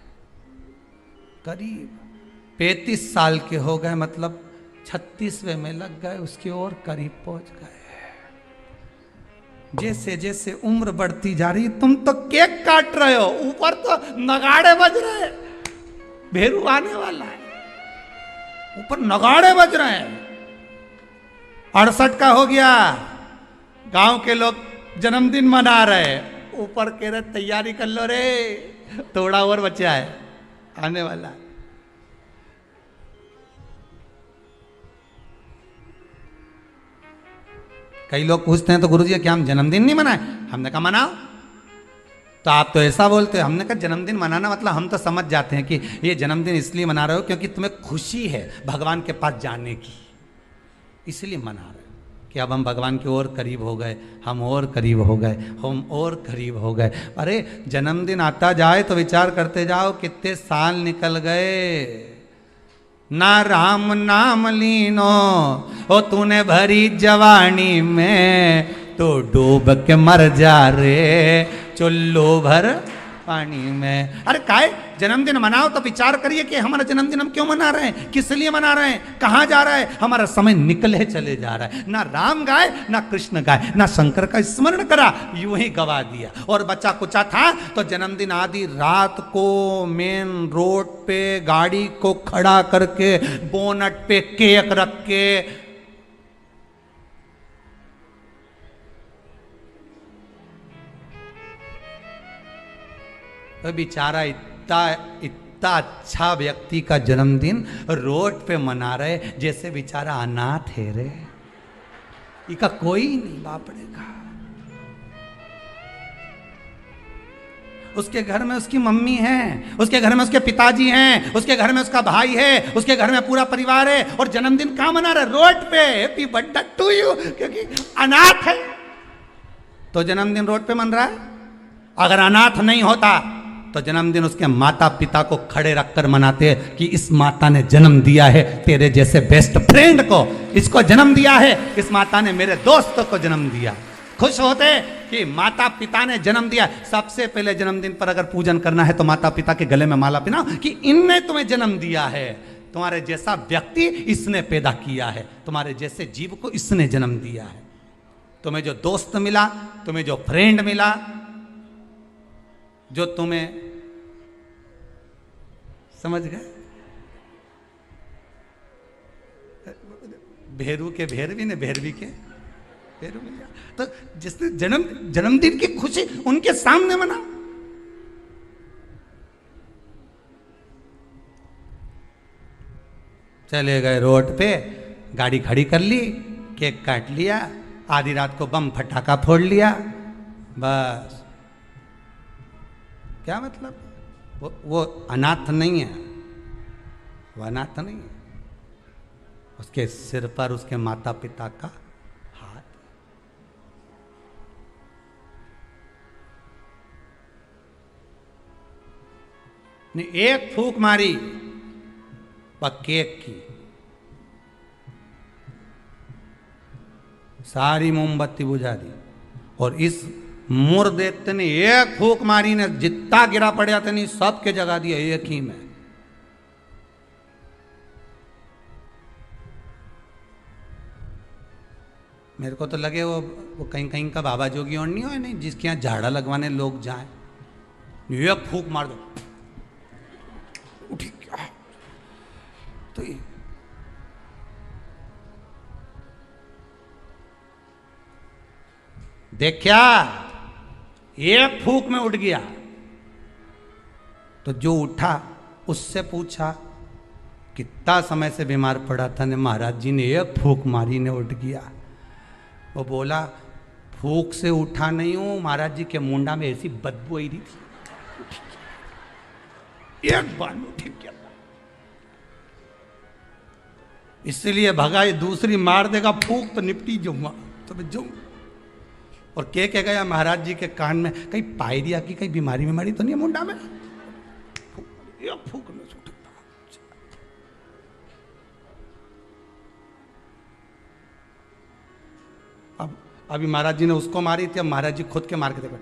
करीब। 35 साल के हो गए, मतलब 36वें में लग गए, उसकी ओर करीब पहुंच गए। जैसे जैसे उम्र बढ़ती जा रही, तुम तो केक काट रहे हो, ऊपर तो नगाड़े बज रहे हैं, भेरू आने वाला है, ऊपर नगाड़े बज रहे हैं। 68 का हो गया, गांव के लोग जन्मदिन मना रहे, ऊपर कह रहे तैयारी कर लो रे, थोड़ा और बचा है, आने वाला है। कई लोग पूछते हैं तो गुरुजी क्या हम जन्मदिन नहीं मनाए? हमने कहा मनाओ। तो आप तो ऐसा बोलते हो। हमने कहा जन्मदिन मनाना मतलब हम तो समझ जाते हैं कि ये जन्मदिन इसलिए मना रहे हो क्योंकि तुम्हें खुशी है भगवान के पास जाने की, इसलिए मना रहे हो कि अब हम भगवान की ओर करीब हो गए, हम और करीब हो गए, हम और करीब हो गए। अरे जन्मदिन आता जाए तो विचार करते जाओ कितने साल निकल गए। ना राम नाम लीनो ओ तूने भरी जवानी में, तो डूब के मर जा रे चुल्लू भर पानी में। अरे काय जन्मदिन मनाओ तो विचार करिए कि हमारा जन्मदिन हम क्यों मना रहे हैं, किस लिए मना रहे हैं, कहाँ जा रहा है, हमारा समय निकले चले जा रहा है। ना राम गाए ना कृष्ण गाए ना शंकर का स्मरण करा, यूं ही गवा दिया। और बच्चा कुचा था तो जन्मदिन आदि रात को मेन रोड पे गाड़ी को खड़ा करके बोनट पे केक रख के बेचारा इतना अच्छा व्यक्ति का जन्मदिन रोड पे मना रहे जैसे बेचारा अनाथ है रे, इसका कोई नहीं बापड़े का। उसके घर में उसकी मम्मी है, उसके घर में उसके पिताजी हैं, उसके घर में उसका भाई है, उसके घर में पूरा परिवार है, और जन्मदिन कहां मना रहा है? रोड पे। हैप्पी बर्थडे टू यू, क्योंकि अनाथ है तो जन्मदिन रोड पे मन रहा है। अगर अनाथ नहीं होता तो जन्मदिन उसके माता पिता को खड़े रखकर मनाते कि इस माता ने जन्म दिया है तेरे जैसे बेस्ट फ्रेंड को, इसको जन्म दिया है, इस माता ने मेरे दोस्तों को जन्म दिया। खुश होते कि माता पिता ने जन्म दिया। सबसे पहले जन्मदिन पर अगर पूजन करना है तो माता पिता के गले में माला पहनाओ कि इनने तुम्हें जन्म दिया है, तुम्हारे जैसा व्यक्ति इसने पैदा किया है, तुम्हारे जैसे जीव को इसने जन्म दिया है। तुम्हें जो दोस्त मिला, तुम्हें जो फ्रेंड मिला, जो तुम्हें, समझ गए, भेरू के भेरवी ने भेरवी के भेरू मिल गया। तो जिसने जन्मदिन की खुशी उनके सामने मना। चले गए रोड पे, गाड़ी खड़ी कर ली, केक काट लिया, आधी रात को बम फटाका फोड़ लिया, बस। क्या मतलब? वो अनाथ नहीं है, वो अनाथ नहीं है। उसके सिर पर उसके माता पिता का हाथ। ने एक फूंक मारी केक की, सारी मोमबत्ती बुझा दी। और इस मुर्देते ने एक फूंक मारी ने जितना गिरा पड़ा था नहीं सबके जगा दिया एक ही में। मेरे को तो लगे वो कहीं कहीं का बाबा जोगी और नहीं हो, नहीं जिसके यहाँ झाड़ा लगवाने लोग जाएं, एक फूंक मार दो उठी क्या। तो ये देखा, एक फूंक में उठ गया। तो जो उठा उससे पूछा कितना समय से बीमार पड़ा था ने, महाराज जी ने एक फूंक मारी ने उठ गया। वो बोला फूंक से उठा नहीं हूं, महाराज जी के मुंडा में ऐसी बदबू आई रही थी, एक बार में उठ गया। इसलिए भगाई, दूसरी मार देगा फूंक तो निपटी जाऊंगा, तो मैं जाऊं। और के गया महाराज जी के कान में, कहीं पायरिया की कहीं बीमारी बीमारी तो नहीं है मुंडा में? फूक में छूट। अब अभी महाराज जी ने उसको मारी थी, अब महाराज जी खुद के मार के देखो,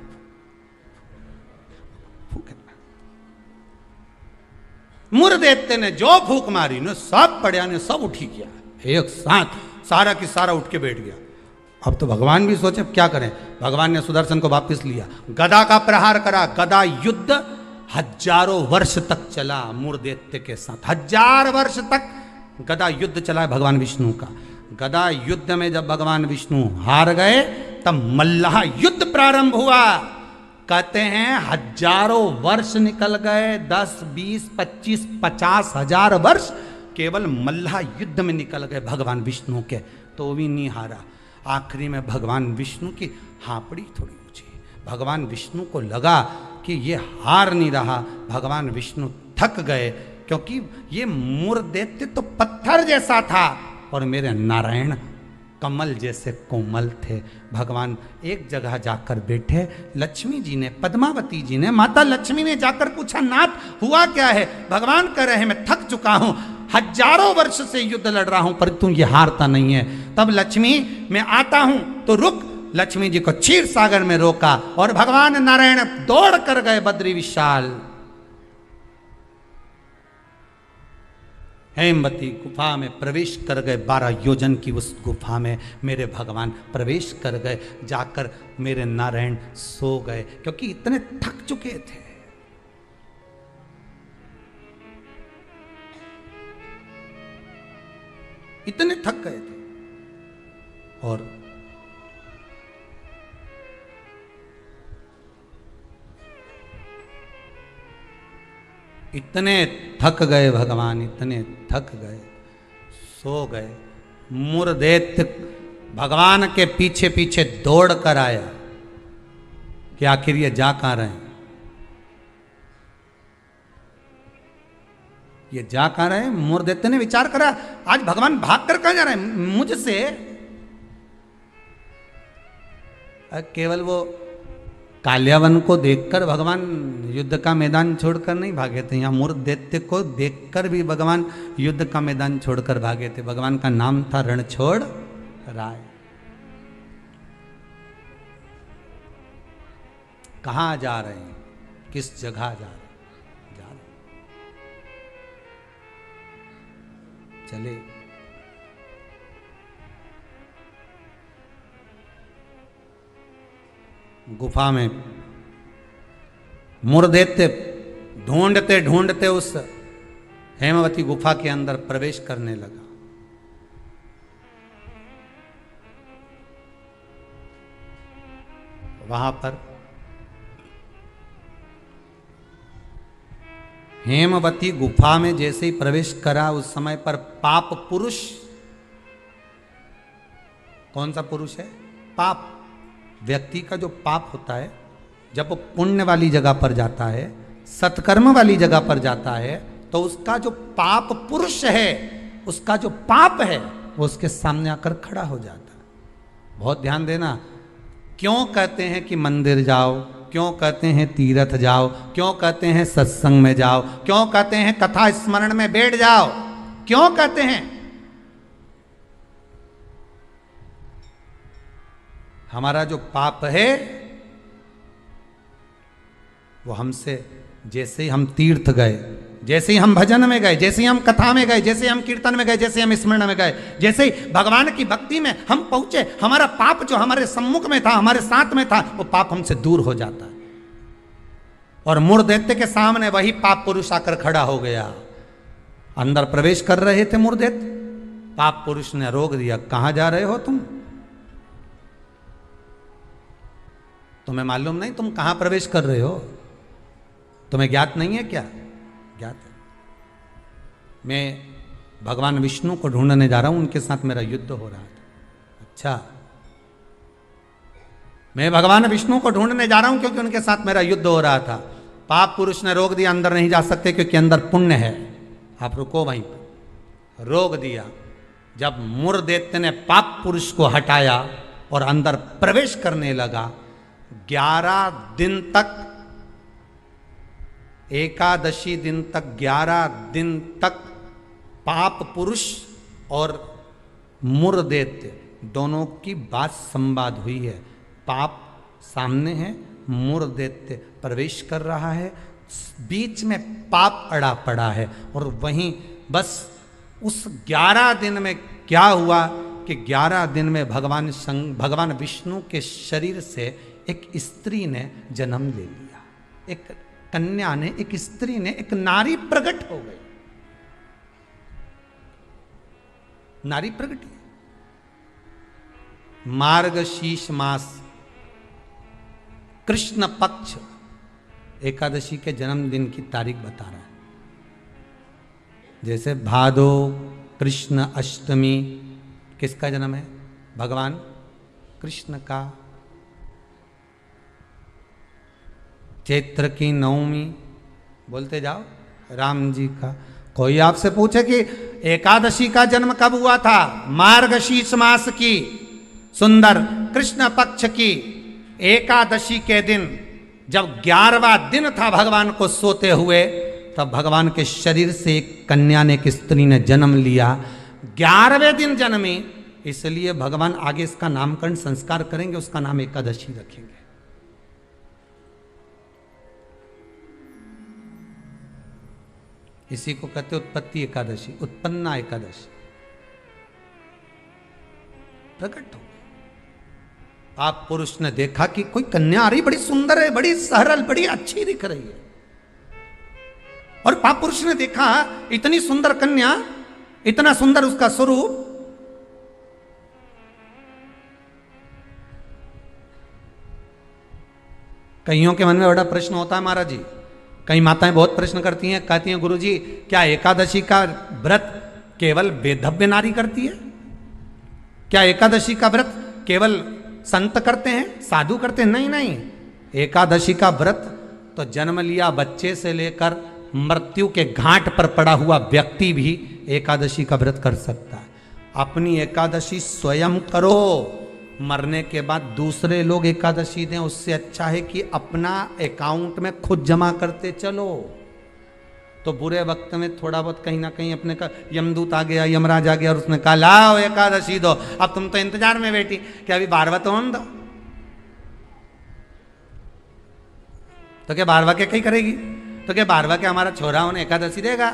मुर देते ने जो फूक मारी ने सब पड़िया ने सब उठी गया एक साथ, सारा की सारा उठ के बैठ गया। अब तो भगवान भी सोचे क्या करें। भगवान ने सुदर्शन को वापस लिया, गदा का प्रहार करा। गदा युद्ध हजारों वर्ष तक चला मुर्दैत्य के साथ, 1000 वर्ष तक गदा युद्ध चला है भगवान विष्णु का। गदा युद्ध में जब भगवान विष्णु हार गए तब मल्लाह युद्ध प्रारंभ हुआ। कहते हैं हजारों वर्ष निकल गए, 10, 20, 25, 50,000 वर्ष केवल मल्लाह युद्ध में निकल गए भगवान विष्णु के, तो भी नहीं हारा। आखिरी में भगवान विष्णु की हापड़ी थोड़ी ऊंची, भगवान विष्णु को लगा कि ये हार नहीं रहा। भगवान विष्णु थक गए, क्योंकि ये मूर दैत्य तो पत्थर जैसा था और मेरे नारायण कमल जैसे कोमल थे। भगवान एक जगह जाकर बैठे। लक्ष्मी जी ने, पद्मावती जी ने, माता लक्ष्मी ने जाकर पूछा, नाथ हुआ क्या है? भगवान कह रहे हैं मैं थक चुका हूं, हजारों वर्ष से युद्ध लड़ रहा हूं, पर तू ये हारता नहीं है। तब लक्ष्मी, मैं आता हूं तो रुक। लक्ष्मी जी को क्षीर सागर में रोका और भगवान नारायण दौड़ कर गए बद्री विशाल। हेमवती गुफा में प्रवेश कर गए। 12 योजन की उस गुफा में मेरे भगवान प्रवेश कर गए। जाकर मेरे नारायण सो गए, क्योंकि इतने थक चुके थे। इतने थक गए थे और इतने थक गए भगवान, इतने थक गए, सो गए। मूर दैत्य भगवान के पीछे पीछे दौड़ कर आया कि आखिर ये जा कहां रहे हैं, ये जा कहां रहे हैं। मूर दैत्य ने विचार करा, आज भगवान भाग कर कहां जा रहे हैं मुझसे। केवल वो काल्यावन को देखकर भगवान युद्ध का मैदान छोड़कर नहीं भागे थे, यहाँ मूर दैत्य को देखकर भी भगवान युद्ध का मैदान छोड़कर भागे थे। भगवान का नाम था रणछोड़ राय। कहाँ जा रहे हैं, किस जगह जा रहे हैं? जा रहे चले। गुफा में मूर दैत्य ढूंढते ढूंढते उस हेमवती गुफा के अंदर प्रवेश करने लगा। वहां पर हेमवती गुफा में जैसे ही प्रवेश करा, उस समय पर पाप पुरुष, कौन सा पुरुष है? पाप। व्यक्ति का जो पाप होता है, जब वो पुण्य वाली जगह पर जाता है, सत्कर्म वाली जगह पर जाता है, तो उसका जो पाप पुरुष है, उसका जो पाप है, वो उसके सामने आकर खड़ा हो जाता है। बहुत ध्यान देना। क्यों कहते हैं कि मंदिर जाओ, क्यों कहते हैं तीर्थ जाओ, क्यों कहते हैं सत्संग में जाओ, क्यों कहते हैं कथा स्मरण में बैठ जाओ, क्यों कहते हैं? हमारा जो पाप है वो हमसे, जैसे ही हम तीर्थ गए, जैसे ही हम भजन में गए, जैसे ही हम कथा में गए, जैसे ही हम कीर्तन में गए, जैसे ही हम स्मरण में गए, जैसे ही भगवान की भक्ति में हम पहुंचे, हमारा पाप जो हमारे सम्मुख में था, हमारे साथ में था, वो पाप हमसे दूर हो जाता है। और मूर दैत्य के सामने वही पाप पुरुष आकर खड़ा हो गया। अंदर प्रवेश कर रहे थे मूर दैत्य, पाप पुरुष ने रोक दिया। कहां जा रहे हो तुम? तुम्हें मालूम नहीं तुम कहां प्रवेश कर रहे हो? तुम्हें ज्ञात नहीं है क्या? ज्ञात है। मैं भगवान विष्णु को ढूंढने जा रहा हूं, उनके साथ मेरा युद्ध हो रहा था। अच्छा, मैं भगवान विष्णु को ढूंढने जा रहा हूं क्योंकि उनके साथ मेरा युद्ध हो रहा था। पाप पुरुष ने रोक दिया, अंदर नहीं जा सकते क्योंकि अंदर पुण्य है, आप रुको वहीं पर। रोक दिया। जब मूर दैत्य ने पाप पुरुष को हटाया और अंदर प्रवेश करने लगा, 11 दिन तक, एकादशी दिन तक, 11 दिन तक पाप पुरुष और मूर दैत्य दोनों की बात संवाद हुई है। पाप सामने है, मूर दैत्य प्रवेश कर रहा है, बीच में पाप अड़ा पड़ा है। और वहीं बस उस 11 दिन में क्या हुआ कि 11 दिन में भगवान विष्णु के शरीर से एक स्त्री ने जन्म ले लिया। एक कन्या ने, एक स्त्री ने, एक नारी प्रकट हो गई। नारी प्रकट है। मार्गशीर्ष मास कृष्ण पक्ष एकादशी के जन्मदिन की तारीख बता रहा है। जैसे भादो कृष्ण अष्टमी, किसका जन्म है? भगवान कृष्ण का। चैत्र की नवमी, बोलते जाओ, राम जी का। कोई आपसे पूछे कि एकादशी का जन्म कब हुआ था? मार्गशीर्ष मास की सुंदर कृष्ण पक्ष की एकादशी के दिन, जब 11वां दिन था भगवान को सोते हुए, तब भगवान के शरीर से एक कन्या ने, एक स्त्री ने जन्म लिया। 11वें दिन जन्मी, इसलिए भगवान आगे इसका नामकरण संस्कार करेंगे, उसका नाम एकादशी रखेंगे। इसी को कहते उत्पत्ति एकादशी, उत्पन्ना एकादशी। प्रकट हो, आप पुरुष ने देखा कि कोई कन्या आ रही, बड़ी सुंदर है, बड़ी सरल, बड़ी अच्छी दिख रही है, और पाप पुरुष ने देखा इतनी सुंदर कन्या, इतना सुंदर उसका स्वरूप, कईयों के मन में बड़ा प्रश्न होता है महाराज जी। कई माताएं बहुत प्रश्न करती हैं, कहती हैं गुरुजी क्या एकादशी का व्रत केवल वेधव्य नारी करती है? क्या एकादशी का व्रत केवल संत करते हैं, साधु करते हैं? नहीं नहीं, एकादशी का व्रत तो जन्म लिया बच्चे से लेकर मृत्यु के घाट पर पड़ा हुआ व्यक्ति भी एकादशी का व्रत कर सकता है। अपनी एकादशी स्वयं करो, मरने के बाद दूसरे लोग एकादशी दें, उससे अच्छा है कि अपना अकाउंट में खुद जमा करते चलो। तो बुरे वक्त में थोड़ा बहुत कहीं ना कहीं अपने का यमदूत आ गया, यमराज आ गया, और उसने कहा लाओ एकादशी दो। अब तुम तो इंतजार में बैठी कि अभी 12वां तो हम दो, तो क्या 12वां के कहीं करेगी? तो क्या 12वां के हमारा छोरा उन्हें एकादशी देगा?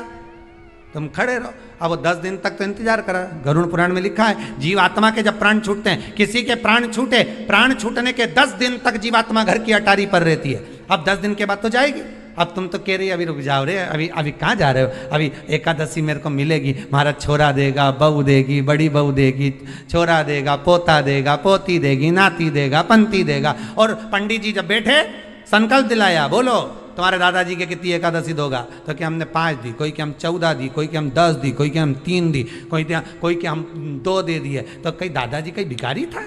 तुम खड़े रहो। अब वो 10 दिन तक तो इंतजार करा। गरुड़ पुराण में लिखा है, जीवात्मा के जब प्राण छूटते हैं, किसी के प्राण छूटे, प्राण छूटने के 10 दिन तक जीवात्मा घर की अटारी पर रहती है। अब 10 दिन के बाद तो जाएगी। अब तुम तो कह रही अभी रुक जाओ रे, अभी कहाँ जा रहे हो? अभी एकादशी मेरे को मिलेगी, हमारा छोरा देगा, बहू देगी, बड़ी बहू देगी, छोरा देगा, पोता देगा, पोती देगी, नाती देगा, पंती देगा। और पंडित जी जब बैठे संकल्प दिलाया, बोलो तुम्हारे दादाजी के कितनी एकादशी दोगा? तो क्या हमने 5 दी, कोई के हम 14 दी, कोई के हम 10 दी, कोई के हम 3 दी, कोई के हम 2 दे दिए। तो कहीं दादाजी कहीं भिखारी था?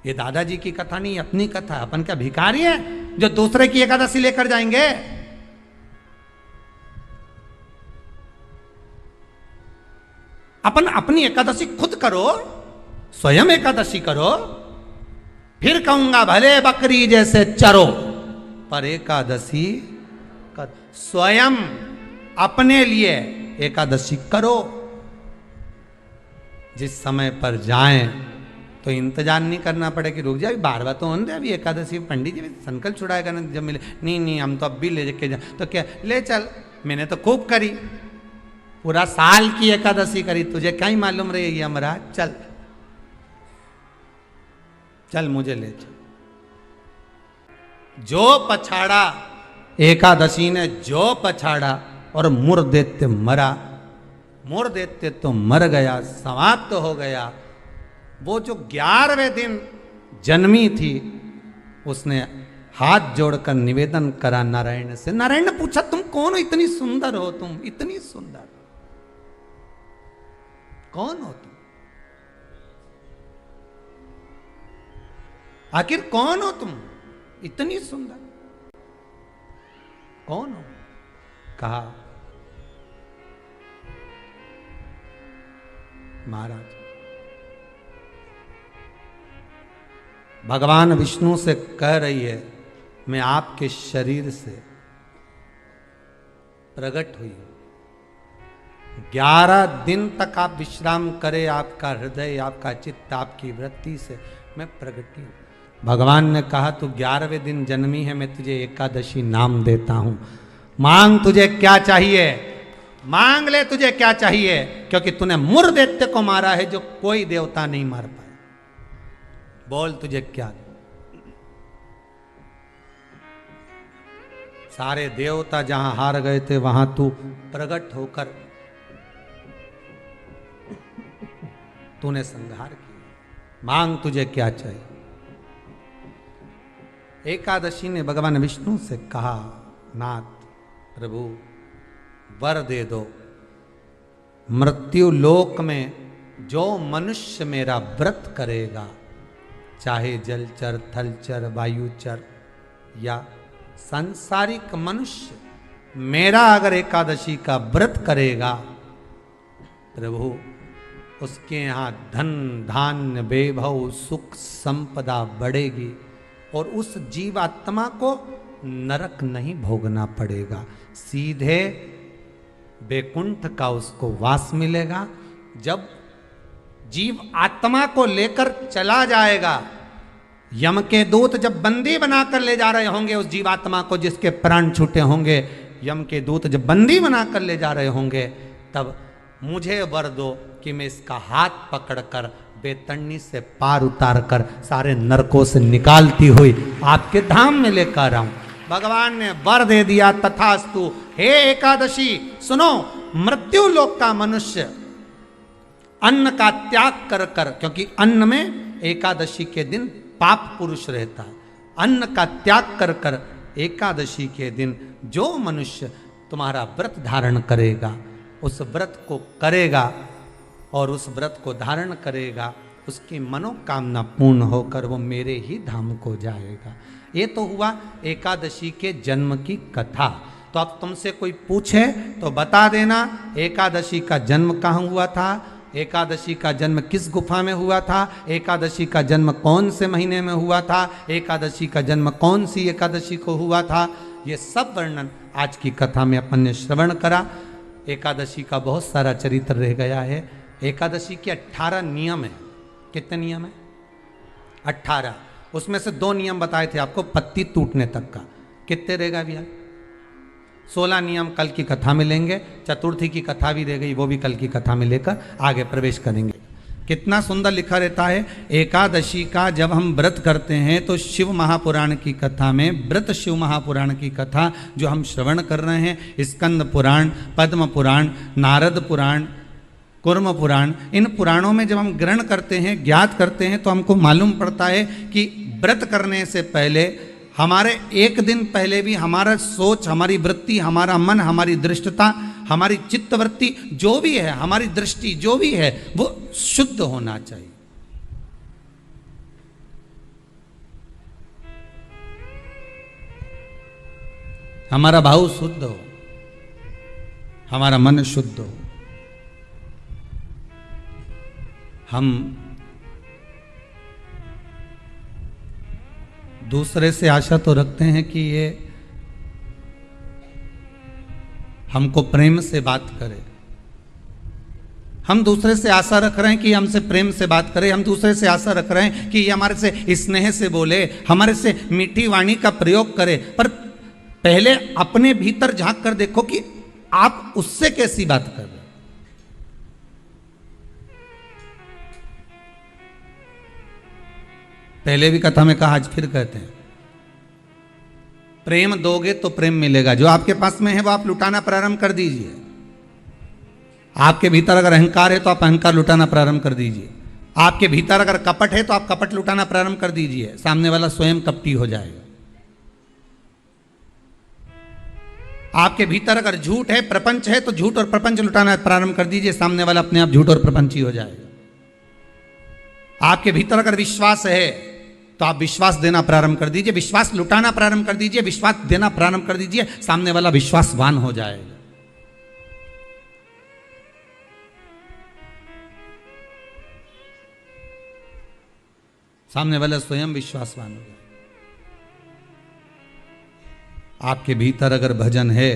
ये दादाजी की कथा नहीं, अपनी कथा। अपन क्या भिखारी है जो दूसरे की एकादशी लेकर जाएंगे? अपन अपनी एकादशी खुद करो, स्वयं एकादशी करो, फिर कहूंगा भले बकरी जैसे चरो, पर एकादशी कर। स्वयं अपने लिए एकादशी करो। जिस समय पर जाएं तो इंतजार नहीं करना पड़े कि रुक जाए, 12वां तो होने दे, अभी एकादशी पंडित जी संकल्प छुड़ाएगा ना जब मिले। नहीं हम तो अब भी ले के जाए। तो क्या ले चल, मैंने तो खूब करी, पूरा साल की एकादशी करी, तुझे क्या ही मालूम रही है हमारा? चल मुझे ले चल। जो पछाड़ा एकादशी ने, जो पछाड़ा और मुर दैत्य मरा। मुर दैत्य तो मर गया, समाप्त हो गया। वो जो 11वें दिन जन्मी थी, उसने हाथ जोड़कर निवेदन करा नारायण से। नारायण ने पूछा तुम कौन हो? इतनी सुंदर हो तुम, इतनी सुंदर कौन हो तुम? आखिर कौन हो तुम, इतनी सुंदर कौन हो? कहा महाराज भगवान विष्णु से कह रही है, मैं आपके शरीर से प्रकट हुई हूं। 11 दिन तक आप विश्राम करें, आपका हृदय, आपका चित्त, आपकी वृत्ति से मैं प्रकट हूं। भगवान ने कहा तू 11वें दिन जन्मी है, मैं तुझे एकादशी नाम देता हूं। मांग तुझे क्या चाहिए, मांग ले तुझे क्या चाहिए, क्योंकि तूने मुर दैत्य को मारा है जो कोई देवता नहीं मार पाए। बोल तुझे क्या दे? सारे देवता जहां हार गए थे वहां तू प्रकट होकर तूने संहार किया। मांग तुझे क्या चाहिए? एकादशी ने भगवान विष्णु से कहा, नाथ प्रभु वर दे दो, मृत्यु लोक में जो मनुष्य मेरा व्रत करेगा, चाहे जलचर, थलचर, वायुचर या सांसारिक मनुष्य मेरा अगर एकादशी का व्रत करेगा, प्रभु उसके यहाँ धन धान्य वैभव सुख संपदा बढ़ेगी और उस जीवात्मा को नरक नहीं भोगना पड़ेगा, सीधे वैकुंठ का उसको वास मिलेगा। जब जीव आत्मा को लेकर चला जाएगा, यम के दूत जब बंदी बनाकर ले जा रहे होंगे उस जीवात्मा को जिसके प्राण छूटे होंगे, यम के दूत जब बंदी बनाकर ले जा रहे होंगे, तब मुझे वर दो कि मैं इसका हाथ पकड़कर बेतरनी से पार उतार कर सारे नरकों से निकालती हुई आपके धाम में लेकर आऊं। भगवान ने वर दे दिया, तथास्तु। हे एकादशी सुनो, मृत्यु लोक का मनुष्य अन्न का त्याग कर कर, क्योंकि अन्न में एकादशी के दिन पाप पुरुष रहता है, अन्न का त्याग कर कर एकादशी के दिन जो मनुष्य तुम्हारा व्रत धारण करेगा, उस व्रत को करेगा और उस व्रत को धारण करेगा, उसकी मनोकामना पूर्ण होकर वो मेरे ही धाम को जाएगा। ये तो हुआ एकादशी के जन्म की कथा। तो अब तुमसे कोई पूछे तो बता देना एकादशी का जन्म कहाँ हुआ था, एकादशी का जन्म किस गुफा में हुआ था, एकादशी का जन्म कौन से महीने में हुआ था, एकादशी का जन्म कौन सी एकादशी को हुआ था। ये सब वर्णन आज की कथा में अपन ने श्रवण करा। एकादशी का बहुत सारा चरित्र रह गया है। एकादशी के 18 नियम है। कितने नियम है? 18। उसमें से 2 नियम बताए थे आपको पत्ती टूटने तक का। कितने रहेगा भैया? 16 नियम कल की कथा में लेंगे। चतुर्थी की कथा भी रह गई, वो भी कल की कथा में लेकर आगे प्रवेश करेंगे। कितना सुंदर लिखा रहता है एकादशी का। जब हम व्रत करते हैं तो शिव महापुराण की कथा में, व्रत शिव महापुराण की कथा जो हम श्रवण कर रहे हैं, स्कंद पुराण, पद्म पुराण, नारद पुराण, कुर्म पुराण, इन पुराणों में जब हम ग्रहण करते हैं, ज्ञात करते हैं, तो हमको मालूम पड़ता है कि व्रत करने से पहले हमारे एक दिन पहले भी हमारा सोच, हमारी वृत्ति, हमारा मन, हमारी दृष्टता, हमारी चित्त वृत्ति जो भी है, हमारी दृष्टि जो भी है, वो शुद्ध होना चाहिए। हमारा भाव शुद्ध हो, हमारा मन शुद्ध हो। हम दूसरे से आशा तो रखते हैं कि ये हमको प्रेम से बात करे, हम दूसरे से आशा रख रहे हैं कि हमसे प्रेम से बात करे, हम दूसरे से आशा रख रहे हैं कि ये हमारे से स्नेह से बोले, हमारे से मीठी वाणी का प्रयोग करे। पर पहले अपने भीतर झांक कर देखो कि आप उससे कैसी बात कर रहे हैं। पहले भी कथा में कहा, आज फिर कहते हैं, प्रेम दोगे तो प्रेम मिलेगा। जो आपके पास में है वो आप लुटाना प्रारंभ कर दीजिए। आपके भीतर अगर अहंकार है तो आप अहंकार लुटाना प्रारंभ कर दीजिए। आपके भीतर अगर कपट है तो आप कपट लुटाना प्रारंभ कर दीजिए। सामने वाला स्वयं कपटी हो जाएगा। आपके भीतर अगर झूठ है, प्रपंच है, तो झूठ और प्रपंच लुटाना प्रारंभ कर दीजिए। सामने वाला अपने आप झूठ और प्रपंची हो जाएगा। आपके भीतर अगर विश्वास है तो आप विश्वास देना प्रारंभ कर दीजिए, विश्वास लुटाना प्रारंभ कर दीजिए, विश्वास देना प्रारंभ कर दीजिए। सामने वाला विश्वासवान हो जाएगा। सामने वाला स्वयं विश्वासवान हो जाएगा। आपके भीतर अगर भजन है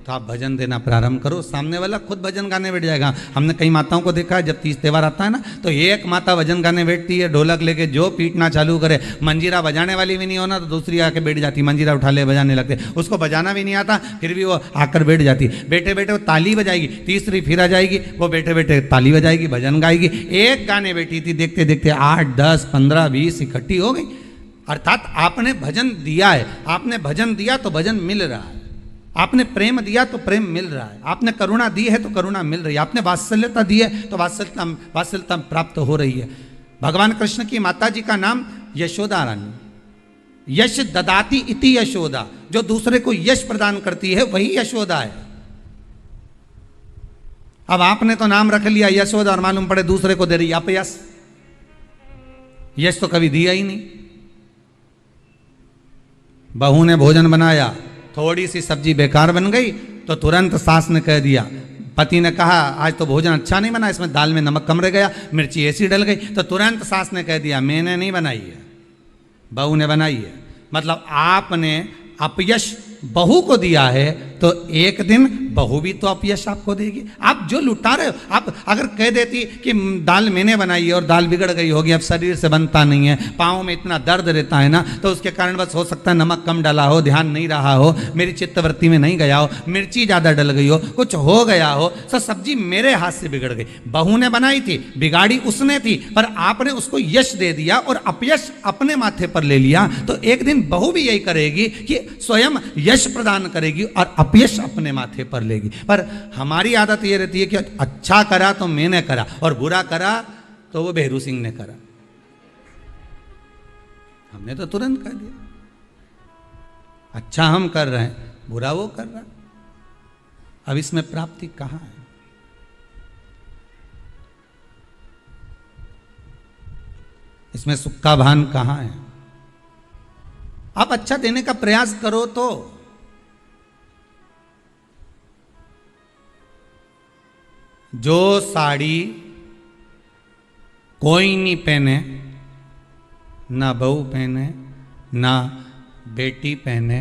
तो आप भजन देना प्रारंभ करो, सामने वाला खुद भजन गाने बैठ जाएगा। हमने कई माताओं को देखा है, जब तीज त्योहार आता है ना, तो एक माता भजन गाने बैठती है, ढोलक लेके जो पीटना चालू करे, मंजीरा बजाने वाली भी नहीं होना तो दूसरी आके बैठ जाती, मंजीरा उठा ले बजाने लगते। उसको बजाना भी नहीं आता, फिर भी वो आकर बैठ जाती। बैठे बैठे वो ताली बजाएगी, तीसरी फिर आ जाएगी, वो बैठे बैठे ताली बजाएगी, भजन गाएगी। एक गाने बैठी थी, देखते देखते 8, 10, 15, 20 इकट्ठी हो गई। अर्थात आपने भजन दिया है, आपने भजन दिया तो भजन मिल रहा है, आपने प्रेम दिया तो प्रेम मिल रहा है, आपने करुणा दी है तो करुणा मिल रही है, आपने वात्सल्यता दी है तो वात्सल्यता प्राप्त हो रही है। भगवान कृष्ण की माता जी का नाम यशोदा रानी, यश ददाती इति यशोदा, जो दूसरे को यश प्रदान करती है वही यशोदा है। अब आपने तो नाम रख लिया यशोदा और मालूम पड़े दूसरे को दे रही अपयश। यश तो कभी दिया ही नहीं। बहू ने भोजन बनाया, थोड़ी सी सब्जी बेकार बन गई तो तुरंत सास ने कह दिया, पति ने कहा आज तो भोजन अच्छा नहीं बना, इसमें दाल में नमक कम रह गया, मिर्ची ऐसी डल गई, तो तुरंत सास ने कह दिया मैंने नहीं बनाई है, बहू ने बनाई है। मतलब आपने अपयश बहू को दिया है तो एक दिन बहू भी तो अपयश आपको देगी। आप जो लुटा रहे हो, आप अगर कह देती कि दाल मैंने बनाई है और दाल बिगड़ गई होगी, अब शरीर से बनता नहीं है, पाँव में इतना दर्द रहता है ना, तो उसके कारण बस हो सकता है नमक कम डाला हो, ध्यान नहीं रहा हो, मेरी चित्तवृत्ति में नहीं गया हो, मिर्ची ज़्यादा डल गई हो, कुछ हो गया हो, सर सब्जी मेरे हाथ से बिगड़ गई। बहू ने बनाई थी, बिगाड़ी उसने थी, पर आपने उसको यश दे दिया और अपयश अपने माथे पर ले लिया, तो एक दिन बहू भी यही करेगी कि स्वयं यश प्रदान करेगी और अपयश अपने माथे पर लेगी। पर हमारी आदत ये रहती है कि अच्छा करा तो मैंने करा और बुरा करा तो वो बेहरू सिंह ने करा। हमने तो तुरंत कह दिया, अच्छा हम कर रहे हैं, बुरा वो कर रहा है। अब इसमें प्राप्ति कहां है? इसमें सुख का भान कहां है? आप अच्छा देने का प्रयास करो तो जो साड़ी कोई नहीं पहने, ना बहू पहने, ना बेटी पहने,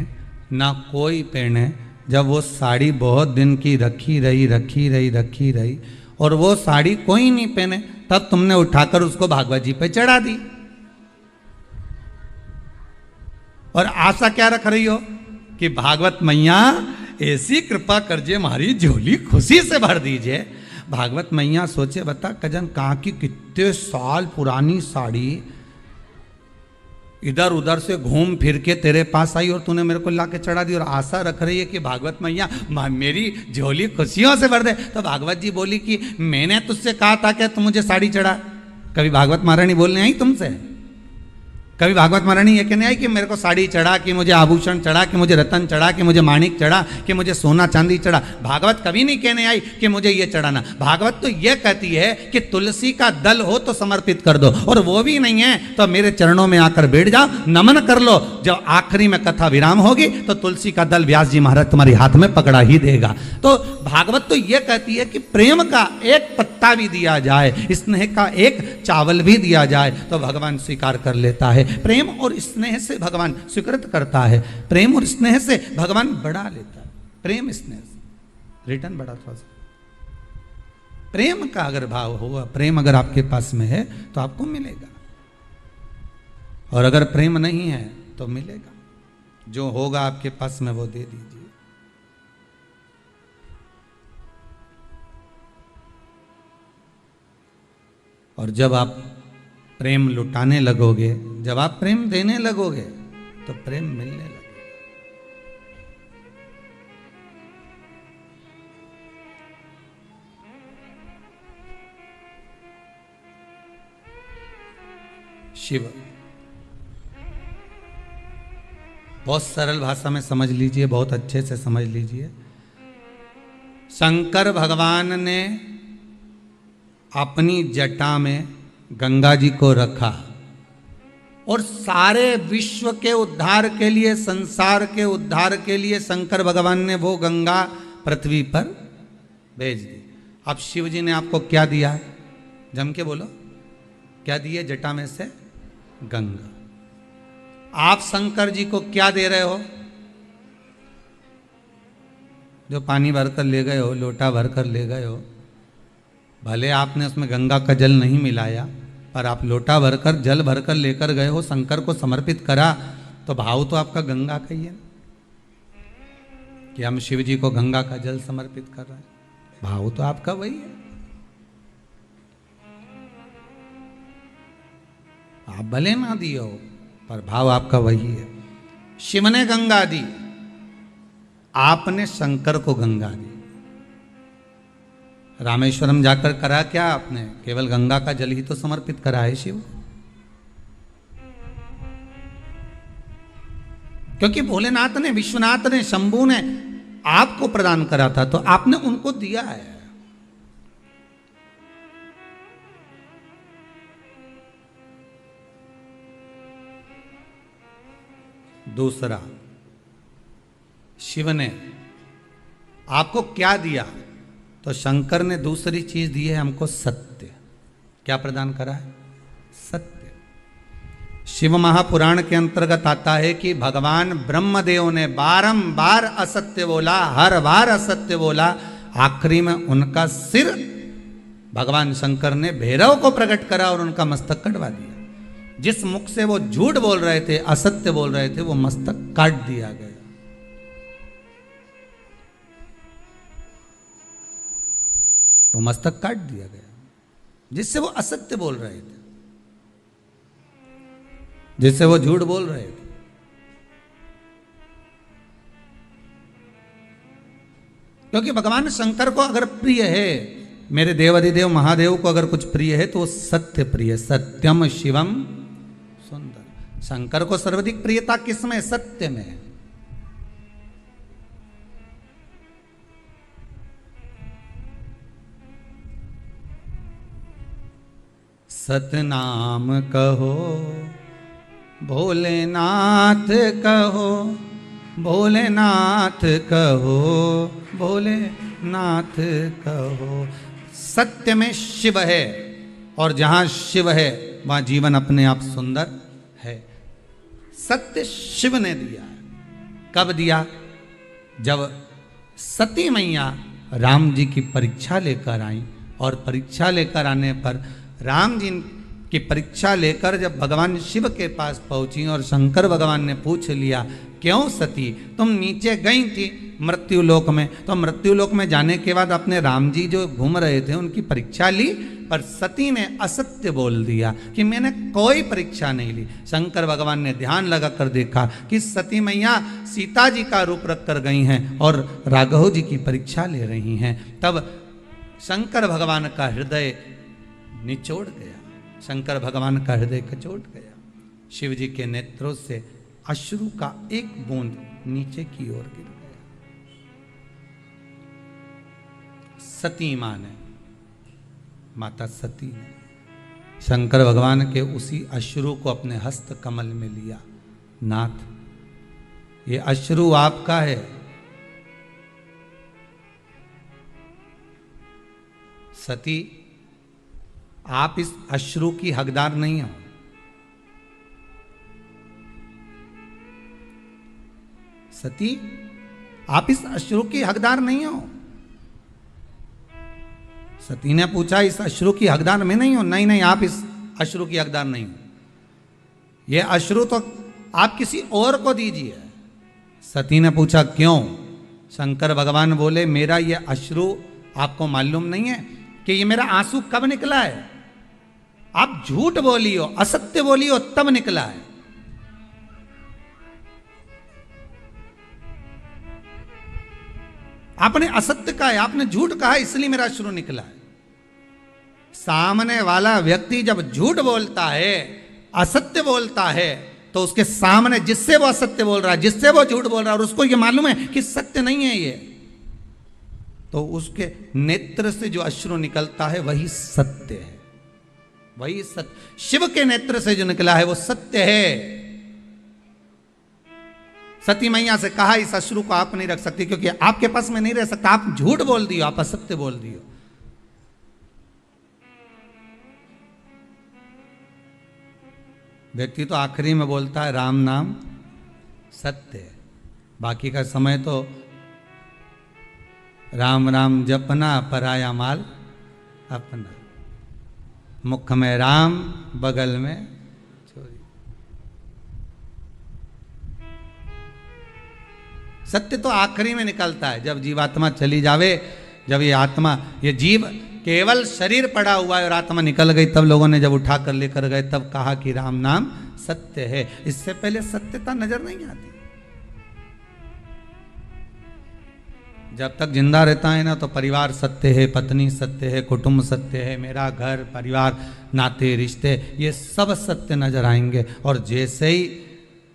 ना कोई पहने, जब वो साड़ी बहुत दिन की रखी रही और वो साड़ी कोई नहीं पहने, तब तुमने उठाकर उसको भागवत जी पे चढ़ा दी और आशा क्या रख रही हो कि भागवत मैया ऐसी कृपा करजे हमारी झोली खुशी से भर दीजिए। भागवत मैया सोचे बता कजन कहाँ की कितने साल पुरानी साड़ी इधर उधर से घूम फिर के तेरे पास आई और तूने मेरे को ला के चढ़ा दी और आशा रख रही है कि भागवत मैया मेरी झोली खुशियों से भर दे। तो भागवत जी बोली कि मैंने तुझसे कहा था कि तू मुझे साड़ी चढ़ा। कभी भागवत महारानी बोलने आई तुमसे? कभी भागवत महारानी ये कहने आई कि मेरे को साड़ी चढ़ा, कि मुझे आभूषण चढ़ा, कि मुझे रतन चढ़ा, कि मुझे माणिक चढ़ा, कि मुझे सोना चांदी चढ़ा? भागवत कभी नहीं कहने आई कि मुझे ये चढ़ाना। भागवत तो ये कहती है कि तुलसी का दल हो तो समर्पित कर दो, और वो भी नहीं है तो मेरे चरणों में आकर बैठ जाओ, नमन कर लो। जब आखिरी में कथा विराम होगी तो तुलसी का दल व्यास जी महाराज तुम्हारे हाथ में पकड़ा ही देगा। तो भागवत तो ये कहती है कि प्रेम का एक पत्ता भी दिया जाए, स्नेह का एक चावल भी दिया जाए तो भगवान स्वीकार कर लेता है। प्रेम और स्नेह से भगवान स्वीकृत करता है, प्रेम और स्नेह से भगवान बढ़ा लेता है। प्रेम स्नेह से रिटर्न बढ़ा थोड़ा सा। प्रेम का अगर भाव होगा, प्रेम अगर आपके पास में है तो आपको मिलेगा, और अगर प्रेम नहीं है तो मिलेगा। जो होगा आपके पास में वो दे दीजिए। और जब आप प्रेम लुटाने लगोगे, जब आप प्रेम देने लगोगे तो प्रेम मिलने लगेगा। शिव बहुत सरल भाषा में समझ लीजिए, बहुत अच्छे से समझ लीजिए। शंकर भगवान ने अपनी जटा में गंगा जी को रखा और सारे विश्व के उद्धार के लिए, संसार के उद्धार के लिए शंकर भगवान ने वो गंगा पृथ्वी पर भेज दी। अब शिव जी ने आपको क्या दिया है? जम के बोलो, क्या दिए? जटा में से गंगा। आप शंकर जी को क्या दे रहे हो? जो पानी भरकर ले गए हो, लोटा भरकर ले गए हो, भले आपने उसमें गंगा का जल नहीं मिलाया, पर आप लोटा भरकर जल भरकर लेकर गए हो, शंकर को समर्पित करा, तो भाव तो आपका गंगा का ही है कि हम शिव जी को गंगा का जल समर्पित कर रहे हैं। भाव तो आपका वही है। आप भले ना दिए हो पर भाव आपका वही है। शिव ने गंगा दी, आपने शंकर को गंगा दी। रामेश्वरम जाकर करा क्या आपने? केवल गंगा का जल ही तो समर्पित करा है शिव, क्योंकि भोलेनाथ ने, विश्वनाथ ने, शंभू ने आपको प्रदान करा था तो आपने उनको दिया है। दूसरा, शिव ने आपको क्या दिया? तो शंकर ने दूसरी चीज दी है हमको, सत्य। क्या प्रदान करा है? सत्य। शिव महापुराण के अंतर्गत आता है कि भगवान ब्रह्मदेव ने बारंबार असत्य बोला, हर बार असत्य बोला, आखिरी में उनका सिर भगवान शंकर ने भैरव को प्रकट करा और उनका मस्तक कटवा दिया। जिस मुख से वो झूठ बोल रहे थे, असत्य बोल रहे थे, वो मस्तक काट दिया गया। वो मस्तक काट दिया गया जिससे वो असत्य बोल रहे थे, जिससे वो झूठ बोल रहे थे। क्योंकि भगवान शंकर को अगर प्रिय है, मेरे देवाधिदेव महादेव को अगर कुछ प्रिय है तो वो सत्य प्रिय, सत्यम शिवम सुंदर। शंकर को सर्वाधिक प्रियता किसमें? सत्य में। सतनाम कहो भोलेनाथ कहो, भोलेनाथ कहो, भोलेनाथ कहो। सत्य में शिव है और जहां शिव है वहां जीवन अपने आप सुंदर है। सत्य शिव ने दिया है। कब दिया? जब सती मैया राम जी की परीक्षा लेकर आई, और परीक्षा लेकर आने पर राम जी की परीक्षा लेकर जब भगवान शिव के पास पहुंची और शंकर भगवान ने पूछ लिया, क्यों सती तुम नीचे गई थी मृत्यु लोक में, तो मृत्यु लोक में जाने के बाद अपने राम जी जो घूम रहे थे उनकी परीक्षा ली, पर सती ने असत्य बोल दिया कि मैंने कोई परीक्षा नहीं ली। शंकर भगवान ने ध्यान लगा कर देखा कि सती मैया सीता जी का रूप रख कर गई हैं और राघव जी की परीक्षा ले रही हैं। तब शंकर भगवान का हृदय निचोड़ गया, शंकर भगवान का हृदय कचोट गया। शिव जी के नेत्रों से अश्रु का एक बूंद नीचे की ओर गिर गया। सती मां ने, माता सती ने शंकर भगवान के उसी अश्रु को अपने हस्त कमल में लिया। नाथ, ये अश्रु आपका है। सती, आप इस अश्रु की हकदार नहीं हो। सती, आप इस अश्रु की हकदार नहीं हो। सती ने पूछा, इस अश्रु की हकदार मैं नहीं हूं? नहीं नहीं, आप इस अश्रु की हकदार नहीं हो। यह अश्रु तो आप किसी और को दीजिए। सती ने पूछा, क्यों? शंकर भगवान बोले, मेरा यह अश्रु आपको मालूम नहीं है कि ये मेरा आंसू कब निकला है? आप झूठ बोली हो, असत्य बोली हो, तब निकला है। आपने असत्य कहा है, आपने झूठ कहा है, इसलिए मेरा अश्रु निकला है। सामने वाला व्यक्ति जब झूठ बोलता है, असत्य बोलता है, तो उसके सामने जिससे वो असत्य बोल रहा है, जिससे वो झूठ बोल रहा है, और उसको ये मालूम है कि सत्य नहीं है ये, तो उसके नेत्र से जो अश्रु निकलता है वही सत्य है, वही सत्य। शिव के नेत्र से जो निकला है वो सत्य है। सती मैया से कहा, इस अश्रु को आप नहीं रख सकती क्योंकि आपके पास में नहीं रह सकता। आप झूठ बोल दियो, आप असत्य बोल दियो। व्यक्ति तो आखिरी में बोलता है राम नाम सत्य है, बाकी का समय तो राम राम जपना, पराया माल अपना। मुख में राम, बगल में चोरी। सत्य तो आखिरी में निकलता है, जब जीवात्मा चली जावे, जब ये आत्मा, ये जीव केवल शरीर पड़ा हुआ है और आत्मा निकल गई, तब लोगों ने जब उठा कर लेकर गए, तब कहा कि राम नाम सत्य है। इससे पहले सत्यता नजर नहीं आती। जब तक जिंदा रहता है ना, तो परिवार सत्य है, पत्नी सत्य है, कुटुंब सत्य है, मेरा घर परिवार, नाते रिश्ते, ये सब सत्य नजर आएंगे। और जैसे ही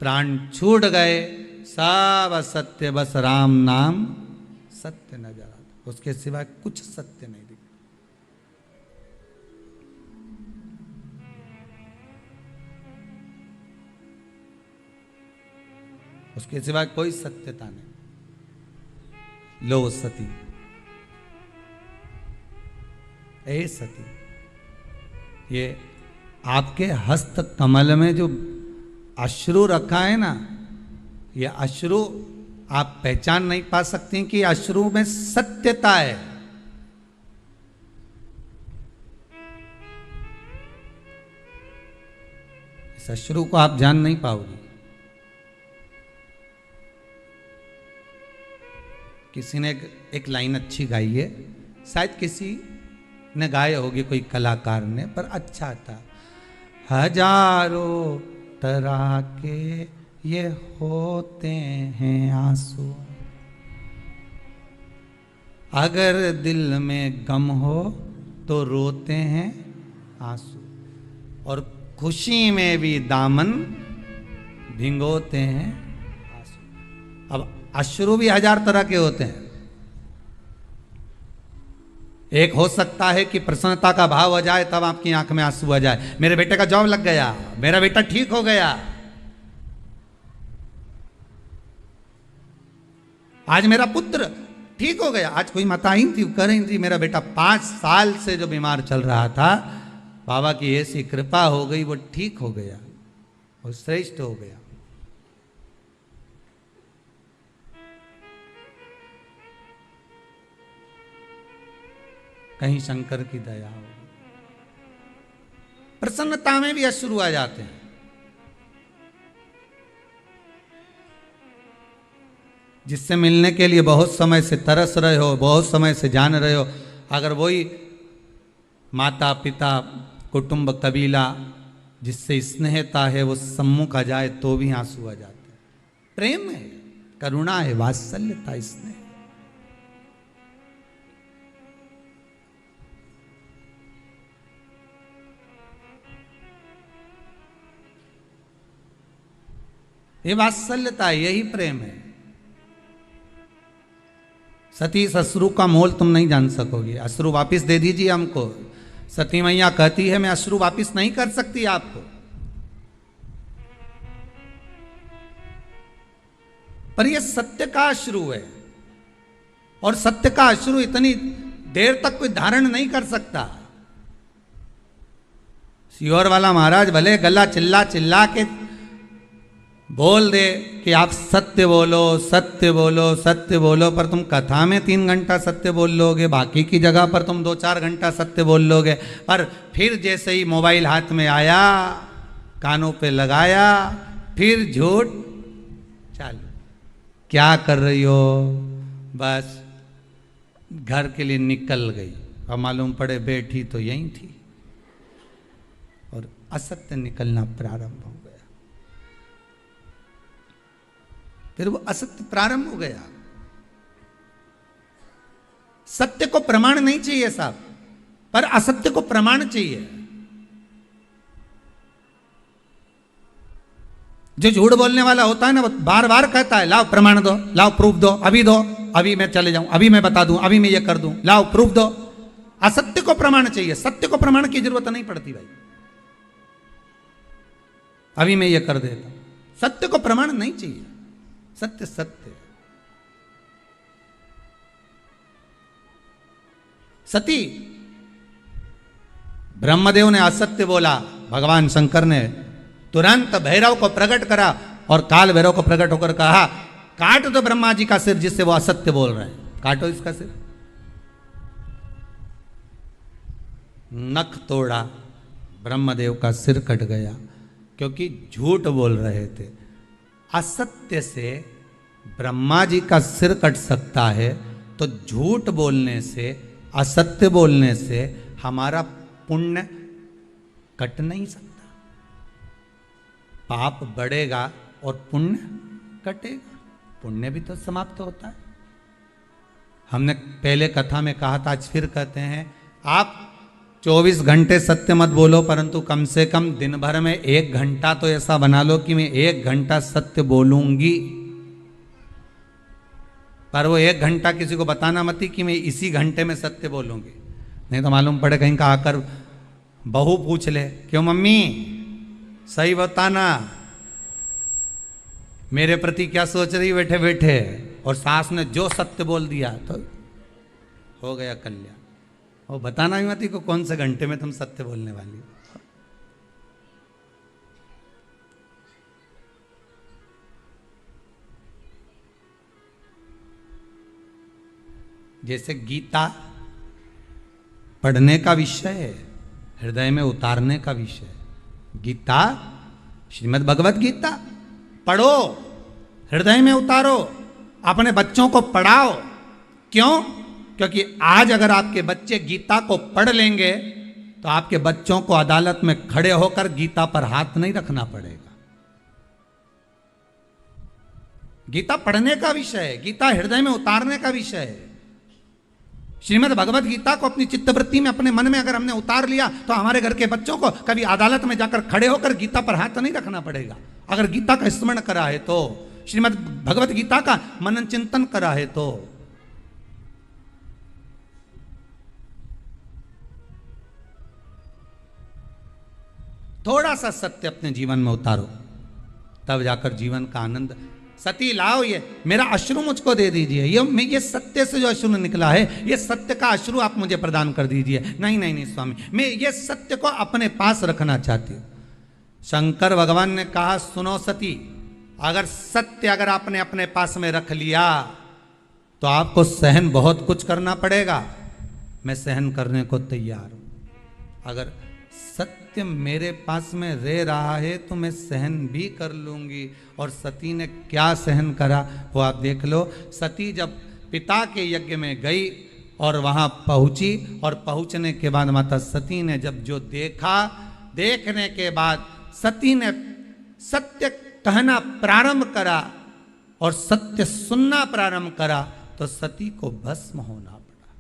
प्राण छूट गए, सब असत्य, बस राम नाम सत्य नजर आता, उसके सिवाय कुछ सत्य नहीं दिखता। उसके सिवा कोई सत्यता नहीं। लो सती, ए सती, ये आपके हस्त कमल में जो अश्रु रखा है ना, ये अश्रु आप पहचान नहीं पा सकती कि अश्रु में सत्यता है। इस अश्रु को आप जान नहीं पाओगे। किसी ने एक लाइन अच्छी गाई है, शायद किसी ने गाया होगी, कोई कलाकार ने, पर अच्छा था। हजारों तरह के ये होते हैं आंसू, अगर दिल में गम हो तो रोते हैं आंसू, और खुशी में भी दामन भिगोते हैं आंसू। अब अश्रु भी 1000 तरह के होते हैं। एक हो सकता है कि प्रसन्नता का भाव आ जाए, तब आपकी आंख में आंसू आ जाए। मेरे बेटे का जॉब लग गया, मेरा बेटा ठीक हो गया, आज मेरा पुत्र ठीक हो गया। आज कोई माता आई थी, कह रही थी मेरा बेटा 5 साल से जो बीमार चल रहा था, बाबा की ऐसी कृपा हो गई, वो ठीक हो गया और श्रेष्ठ हो गया। कहीं शंकर की दया हो। प्रसन्नता में भी अश्रु आ जाते हैं। जिससे मिलने के लिए बहुत समय से तरस रहे हो, बहुत समय से जान रहे हो, अगर वही माता पिता कुटुंब कबीला जिससे स्नेहता है वो सम्मुख आ जाए तो भी आंसू आ जाते हैं। प्रेम है, करुणा है, वात्सल्यता, स्नेह। ये वात्सल्यता है, यही प्रेम है। सती इस अश्रु का मोल तुम नहीं जान सकोगे। अश्रु वापिस दे दीजिए हमको। सती मैया कहती है मैं अश्रु वापिस नहीं कर सकती आपको, पर यह सत्य का अश्रु है, और सत्य का अश्रु इतनी देर तक कोई धारण नहीं कर सकता। सियोर वाला महाराज भले गला चिल्ला चिल्ला के बोल दे कि आप सत्य बोलो, सत्य बोलो, सत्य बोलो, पर तुम कथा में 3 घंटा सत्य बोल लोगे, बाकी की जगह पर तुम 2-4 घंटा सत्य बोल लोगे, पर फिर जैसे ही मोबाइल हाथ में आया, कानों पे लगाया, फिर झूठ चालू। क्या कर रही हो? बस घर के लिए निकल गई, अब मालूम पड़े बैठी तो यहीं थी, और असत्य निकलना प्रारंभ हो गया। फिर वो असत्य प्रारंभ हो गया। सत्य को प्रमाण नहीं चाहिए साहब, पर असत्य को प्रमाण चाहिए। जो झूठ बोलने वाला होता है ना, वो बार बार कहता है लाओ प्रमाण दो, लाओ प्रूफ दो, अभी दो, अभी मैं चले जाऊं, अभी मैं बता दूं, अभी मैं ये कर दूं, लाओ प्रूफ दो। असत्य को प्रमाण चाहिए, सत्य को प्रमाण की जरूरत नहीं पड़ती भाई। अभी मैं ये कर देता हूं, सत्य को प्रमाण नहीं चाहिए। सत्य सत्य। सती, ब्रह्मदेव ने असत्य बोला, भगवान शंकर ने तुरंत भैरव को प्रकट करा, और काल भैरव को प्रकट होकर कहा काट दो ब्रह्मा जी का सिर जिससे वो असत्य बोल रहे हैं, काटो इसका सिर। नख तोड़ा, ब्रह्मदेव का सिर कट गया, क्योंकि झूठ बोल रहे थे। असत्य से ब्रह्मा जी का सिर कट सकता है, तो झूठ बोलने से, असत्य बोलने से हमारा पुण्य कट नहीं सकता। पाप बढ़ेगा और पुण्य कटेगा, पुण्य भी तो समाप्त होता है। हमने पहले कथा में कहा था, आज फिर कहते हैं, आप 24 घंटे सत्य मत बोलो, परंतु कम से कम दिन भर में 1 घंटा तो ऐसा बना लो कि मैं 1 घंटा सत्य बोलूंगी। पर वो 1 घंटा किसी को बताना मत कि मैं इसी घंटे में सत्य बोलूंगी, नहीं तो मालूम पड़े कहीं का आकर बहू पूछ ले, क्यों मम्मी सही बताना, मेरे प्रति क्या सोच रही बैठे बैठे, और सास ने जो सत्य बोल दिया तो हो गया कल्याण। और बताना भी मत को कौन से घंटे में तुम सत्य बोलने वाली हो। जैसे गीता पढ़ने का विषय है, हृदय में उतारने का विषय है। गीता, श्रीमद् भगवत गीता पढ़ो, हृदय में उतारो, अपने बच्चों को पढ़ाओ। क्यों? क्योंकि आज अगर आपके बच्चे गीता को पढ़ लेंगे तो आपके बच्चों को अदालत में खड़े होकर गीता पर हाथ नहीं रखना पड़ेगा। गीता पढ़ने का विषय है, गीता हृदय में उतारने का विषय है। श्रीमद् भगवत गीता को अपनी चित्तवृत्ति में, अपने मन में अगर हमने उतार लिया तो हमारे घर के बच्चों को कभी अदालत में जाकर खड़े होकर गीता पर हाथ नहीं रखना पड़ेगा। अगर गीता का स्मरण करा है तो, श्रीमद् भगवत गीता का मनन चिंतन करा है तो। थोड़ा सा सत्य अपने जीवन में उतारो, तब जाकर जीवन का आनंद। सती लाओ, ये मेरा अश्रु मुझको दे दीजिए, ये सत्य से जो अश्रु निकला है, ये सत्य का अश्रु आप मुझे प्रदान कर दीजिए। नहीं नहीं नहीं स्वामी, मैं ये सत्य को अपने पास रखना चाहती हूँ। शंकर भगवान ने कहा, सुनो सती, अगर सत्य अगर आपने अपने पास में रख लिया तो आपको सहन बहुत कुछ करना पड़ेगा। मैं सहन करने को तैयार हूं। अगर सत्य मेरे पास में रह रहा है तो मैं सहन भी कर लूंगी। और सती ने क्या सहन करा वो आप देख लो। सती जब पिता के यज्ञ में गई और वहां पहुंची, और पहुंचने के बाद माता सती ने जब जो देखा, देखने के बाद सती ने सत्य कहना प्रारंभ करा और सत्य सुनना प्रारंभ करा, तो सती को भस्म होना पड़ा।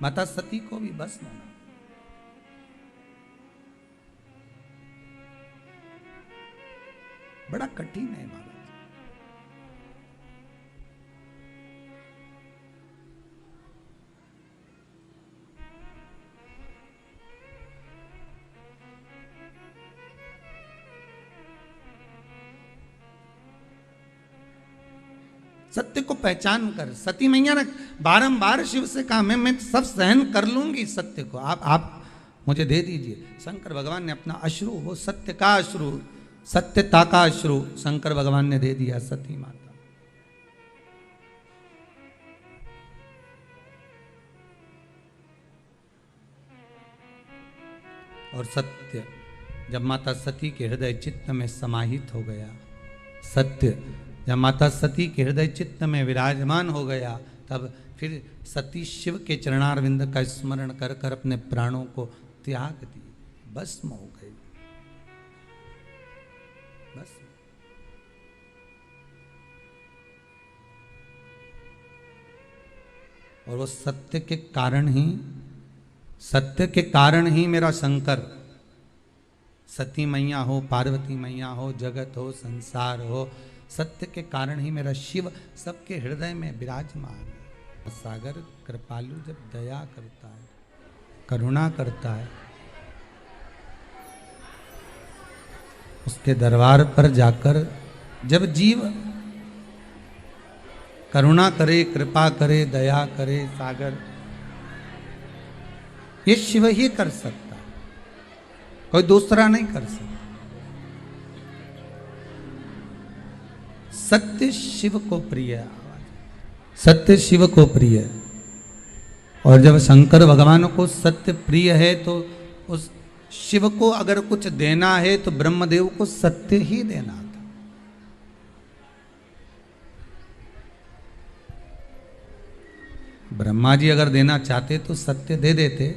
माता सती को भी भस्म होना। बड़ा कठिन है महाराज। सत्य को पहचान कर सती मैया ने बारंबार शिव से कहा, मैं सब सहन कर लूंगी सत्य को, आप मुझे दे दीजिए। शंकर भगवान ने अपना अश्रु, वो सत्य का अश्रु, सत्यता का अश्रु शंकर भगवान ने दे दिया सती माता। और सत्य जब माता सती के हृदय चित्त में समाहित हो गया, सत्य जब माता सती के हृदय चित्त में विराजमान हो गया, तब फिर सती शिव के चरणारविंद का स्मरण कर कर अपने प्राणों को त्याग दी, भस्म हो गई। बस और वो सत्य के कारण ही मेरा शंकर, सती मैया हो, पार्वती मैया हो, जगत हो, संसार हो, सत्य के कारण ही मेरा शिव सबके हृदय में विराजमान है। सागर कृपालु जब दया करता है, करुणा करता है, उसके दरबार पर जाकर जब जीव करुणा करे, कृपा करे, दया करे, सागर, ये शिव ही कर सकता है, कोई दूसरा नहीं कर सकता। सत्य शिव को प्रिय है, सत्य शिव को प्रिय है। और जब शंकर भगवान को सत्य प्रिय है तो उस शिव को अगर कुछ देना है तो ब्रह्मदेव को सत्य ही देना था। ब्रह्मा जी अगर देना चाहते तो सत्य दे देते,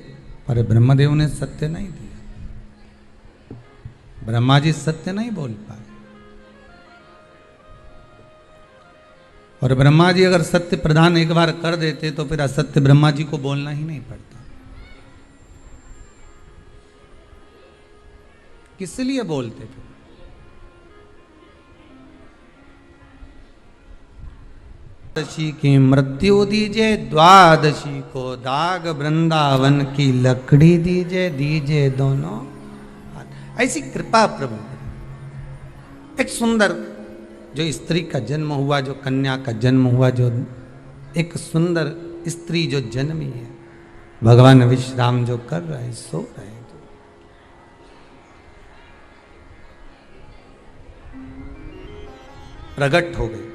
पर ब्रह्मदेव ने सत्य नहीं दिया। ब्रह्मा जी सत्य नहीं बोल पाए। और ब्रह्मा जी अगर सत्य प्रदान एक बार कर देते तो फिर असत्य ब्रह्मा जी को बोलना ही नहीं पड़ता। किस लिए बोलते थे? द्वादशी की मृत्यु दीजिए, द्वादशी को दाग वृंदावन की लकड़ी दीजिए, दीजिए दोनों। ऐसी कृपा प्रभु, एक सुंदर जो स्त्री का जन्म हुआ, जो कन्या का जन्म हुआ, जो एक सुंदर स्त्री जो जन्मी है, भगवान विश्राम जो कर रहे हैं, सो रहे हैं। प्रकट हो गई।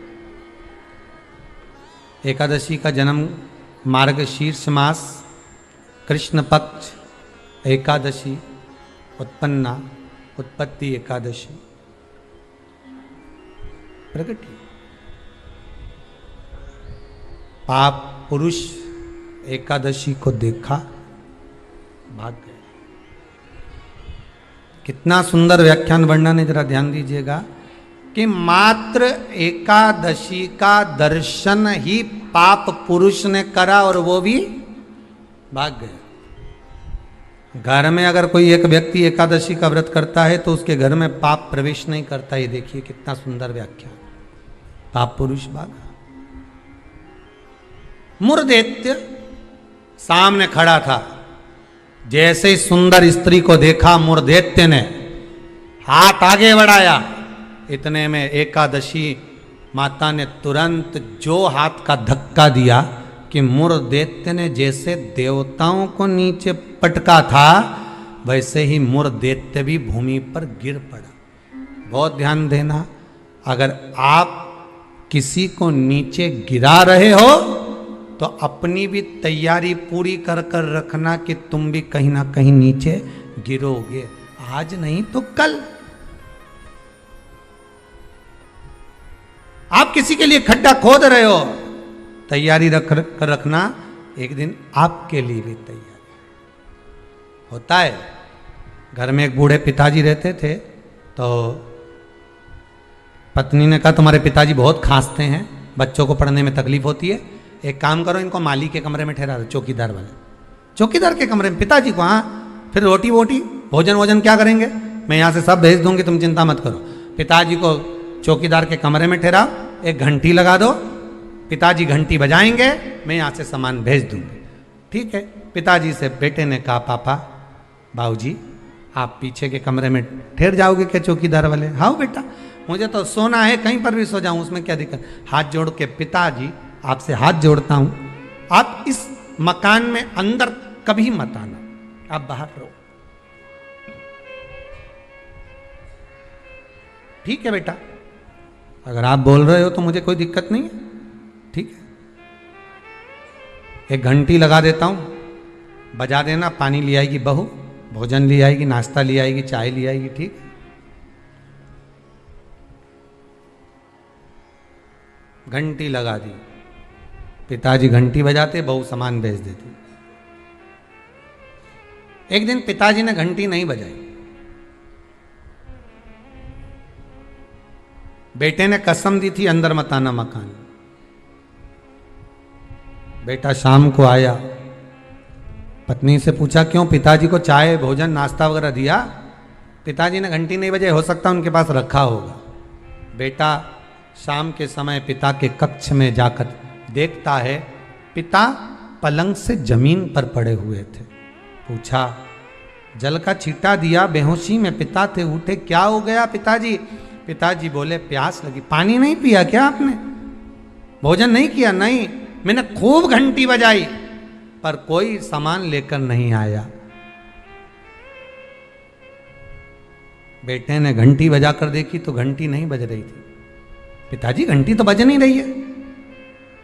एकादशी का जन्म मार्गशीर्ष मास कृष्ण पक्ष एकादशी उत्पन्ना, उत्पत्ति एकादशी प्रगति। पाप पुरुष एकादशी को देखा, भाग गए। कितना सुंदर व्याख्यान वर्णन है, जरा ध्यान दीजिएगा कि मात्र एकादशी का दर्शन ही पाप पुरुष ने करा और वो भी भाग गया। घर में अगर कोई एक व्यक्ति एकादशी का व्रत करता है तो उसके घर में पाप प्रवेश नहीं करता। ये देखिए कितना सुंदर व्याख्या। पाप पुरुष भागा। मुरदैत्य सामने खड़ा था। जैसे ही सुंदर स्त्री को देखा, मुरदैत्य ने हाथ आगे बढ़ाया। इतने में एकादशी माता ने तुरंत जो हाथ का धक्का दिया कि मुरदैत्य ने जैसे देवताओं को नीचे पटका था, वैसे ही मुरदैत्य भी भूमि पर गिर पड़ा। बहुत ध्यान देना, अगर आप किसी को नीचे गिरा रहे हो तो अपनी भी तैयारी पूरी कर कर रखना कि तुम भी कहीं ना कहीं नीचे गिरोगे, आज नहीं तो कल। आप किसी के लिए खड्डा खोद रहे हो, तैयारी कर रखना, एक दिन आपके लिए भी तैयारी होता है। घर में एक बूढ़े पिताजी रहते थे, तो पत्नी ने कहा तुम्हारे पिताजी बहुत खांसते हैं, बच्चों को पढ़ने में तकलीफ होती है, एक काम करो इनको माली के कमरे में ठहरा दो, चौकीदार वाले। चौकीदार के कमरे में पिताजी को, हाँ, फिर रोटी वोटी भोजन वोजन क्या करेंगे, मैं यहाँ से सब भेज दूंगी, तुम चिंता मत करो। पिताजी को चौकीदार के कमरे में ठहराओ, एक घंटी लगा दो, पिताजी घंटी बजाएंगे, मैं यहाँ से सामान भेज दूंगी। ठीक है। पिताजी से बेटे ने कहा पापा बाबूजी आप पीछे के कमरे में ठहर जाओगे क्या चौकीदार वाले? हाँ बेटा, मुझे तो सोना है, कहीं पर भी सो जाऊं, उसमें क्या दिक्कत। हाथ जोड़ के पिताजी आपसे हाथ जोड़ता हूं, आप इस मकान में अंदर कभी मत आना, आप बाहर रहो। ठीक है बेटा, अगर आप बोल रहे हो तो मुझे कोई दिक्कत नहीं है। ठीक है, एक घंटी लगा देता हूं, बजा देना, पानी ले आएगी बहू, भोजन ले आएगी, नाश्ता ले आएगी, चाय ले आएगी। ठीक है। घंटी लगा दी, पिताजी घंटी बजाते, बहू सामान भेज देती। एक दिन पिताजी ने घंटी नहीं बजाई, बेटे ने कसम दी थी अंदर मत आना मकान। बेटा शाम को आया, पत्नी से पूछा क्यों, पिताजी को चाय भोजन नाश्ता वगैरह दिया? पिताजी ने घंटी नहीं बजाई, हो सकता उनके पास रखा होगा। बेटा शाम के समय पिता के कक्ष में जाकर देखता है पिता पलंग से जमीन पर पड़े हुए थे। पूछा, जल का छींटा दिया, बेहोशी में पिता थे, उठे, क्या हो गया पिताजी? पिताजी बोले प्यास लगी। पानी नहीं पिया क्या आपने? भोजन नहीं किया? नहीं, मैंने खूब घंटी बजाई पर कोई सामान लेकर नहीं आया। बेटे ने घंटी बजाकर देखी तो घंटी नहीं बज रही थी। पिताजी घंटी तो बज नहीं रही है।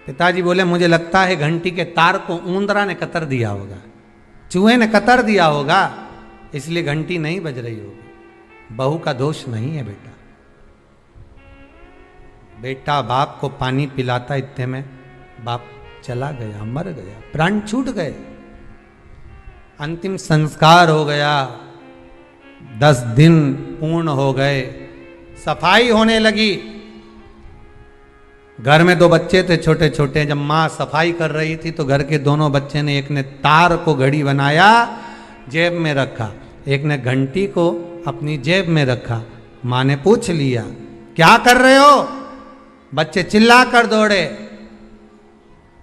पिताजी बोले मुझे लगता है घंटी के तार को ऊंदरा ने कतर दिया होगा, चूहे ने कतर दिया होगा, इसलिए घंटी नहीं बज रही होगी। बहू का दोष नहीं है बेटा। बेटा बाप को पानी पिलाता, इतने में बाप चला गया, मर गया, प्राण छूट गए, अंतिम संस्कार हो गया। 10 दिन पूर्ण हो गए, सफाई होने लगी। घर में 2 बच्चे थे छोटे छोटे। जब माँ सफाई कर रही थी तो घर के दोनों बच्चे ने, एक ने तार को घड़ी बनाया, जेब में रखा, एक ने घंटी को अपनी जेब में रखा। माँ ने पूछ लिया क्या कर रहे हो? बच्चे चिल्ला कर दौड़े,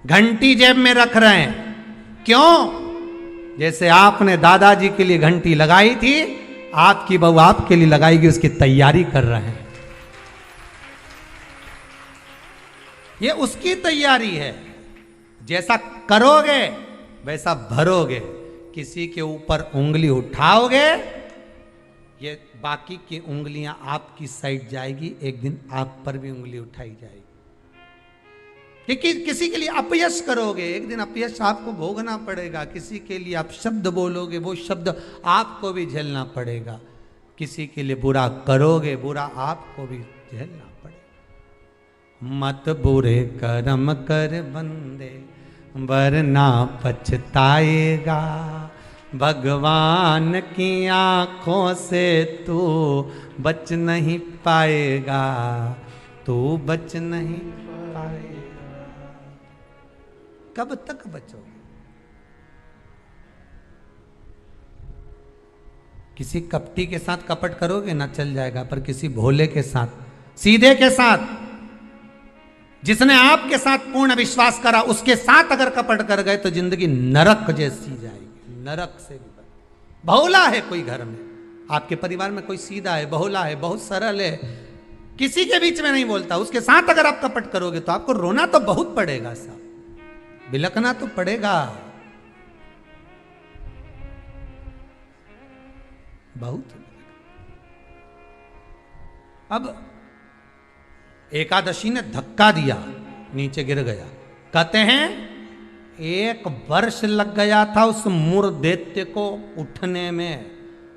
घंटी जेब में रख रहे हैं। क्यों? जैसे आपने दादाजी के लिए घंटी लगाई थी, आपकी बहू आपके लिए लगाएगी, उसकी तैयारी कर रहे हैं। ये उसकी तैयारी है। जैसा करोगे वैसा भरोगे। किसी के ऊपर उंगली उठाओगे, ये बाकी की उंगलियां आपकी साइड जाएगी, एक दिन आप पर भी उंगली उठाई जाएगी। कि किसी के लिए अपयश करोगे, एक दिन अपयश आपको भोगना पड़ेगा। किसी के लिए आप शब्द बोलोगे, वो शब्द आपको भी झेलना पड़ेगा। किसी के लिए बुरा करोगे, बुरा आपको भी झेलना पड़ेगा। मत बुरे कर्म कर बंदे, वरना पछताएगा। भगवान की आंखों से तू बच नहीं पाएगा, तू बच नहीं पाएगा। कब तक बचोगे? किसी कपटी के साथ कपट करोगे ना, चल जाएगा। पर किसी भोले के साथ, सीधे के साथ, जिसने आपके साथ पूर्ण विश्वास करा, उसके साथ अगर कपट कर गए तो जिंदगी नरक जैसी जाएगी। नरक से भी भोला है कोई घर में, आपके परिवार में कोई सीधा है, भोला है, बहुत सरल है, किसी के बीच में नहीं बोलता, उसके साथ अगर आप कपट करोगे तो आपको रोना तो बहुत पड़ेगा साहब, बिलखना तो पड़ेगा बहुत। अब एकादशी ने धक्का दिया, नीचे गिर गया। कहते हैं 1 वर्ष लग गया था उस मूर्दैत्य को उठने में,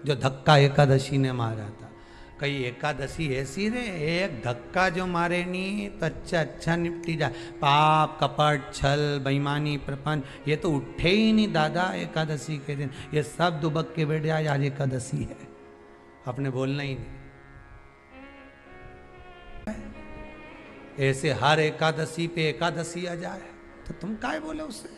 जो धक्का एकादशी ने मारा था। कई एकादशी ऐसी रे, एक धक्का जो मारे नहीं तो अच्छा निपटी जाए। पाप, कपट, छल, बेईमानी, प्रपंच, ये तो उठे ही नहीं दादा एकादशी के दिन। ये सब दुबक के बैठ जाए, आज एकादशी है, आपने बोलना ही नहीं। ऐसे हर एकादशी पे एकादशी आ जाए तो तुम काय बोले उससे?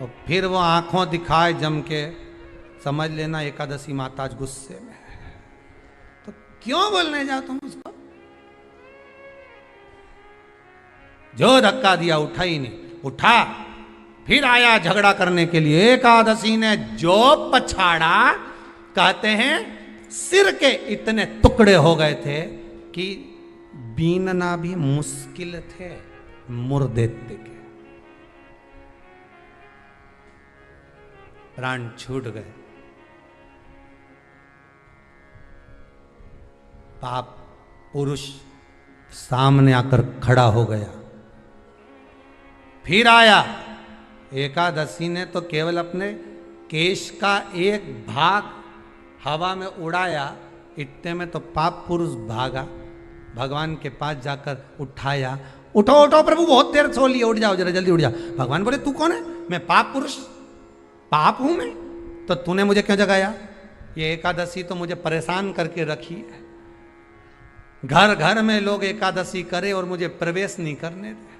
और फिर वो आंखों दिखाए जम के, समझ लेना एकादशी माता आज गुस्से में है। तो क्यों बोलने जाओ तुम उसको? जो धक्का दिया उठा ही नहीं, उठा फिर आया झगड़ा करने के लिए। एकादशी ने जो पछाड़ा, कहते हैं सिर के इतने टुकड़े हो गए थे कि बीनना भी मुश्किल थे मूर्दैत्य के। प्राण छूट गए। पाप पुरुष सामने आकर खड़ा हो गया। फिर आया। एकादशी ने तो केवल अपने केश का एक भाग हवा में उड़ाया, इतने में तो पाप पुरुष भागा, भगवान के पास जाकर उठाया। उठो उठो प्रभु, बहुत देर सो लिए, उठ जाओ जरा जल्दी उठ जाओ। भगवान बोले तू कौन है? मैं पाप पुरुष, पाप हूं मैं, तो तूने मुझे क्यों जगाया? ये एकादशी तो मुझे परेशान करके रखी है। घर घर में लोग एकादशी करे और मुझे प्रवेश नहीं करने दे।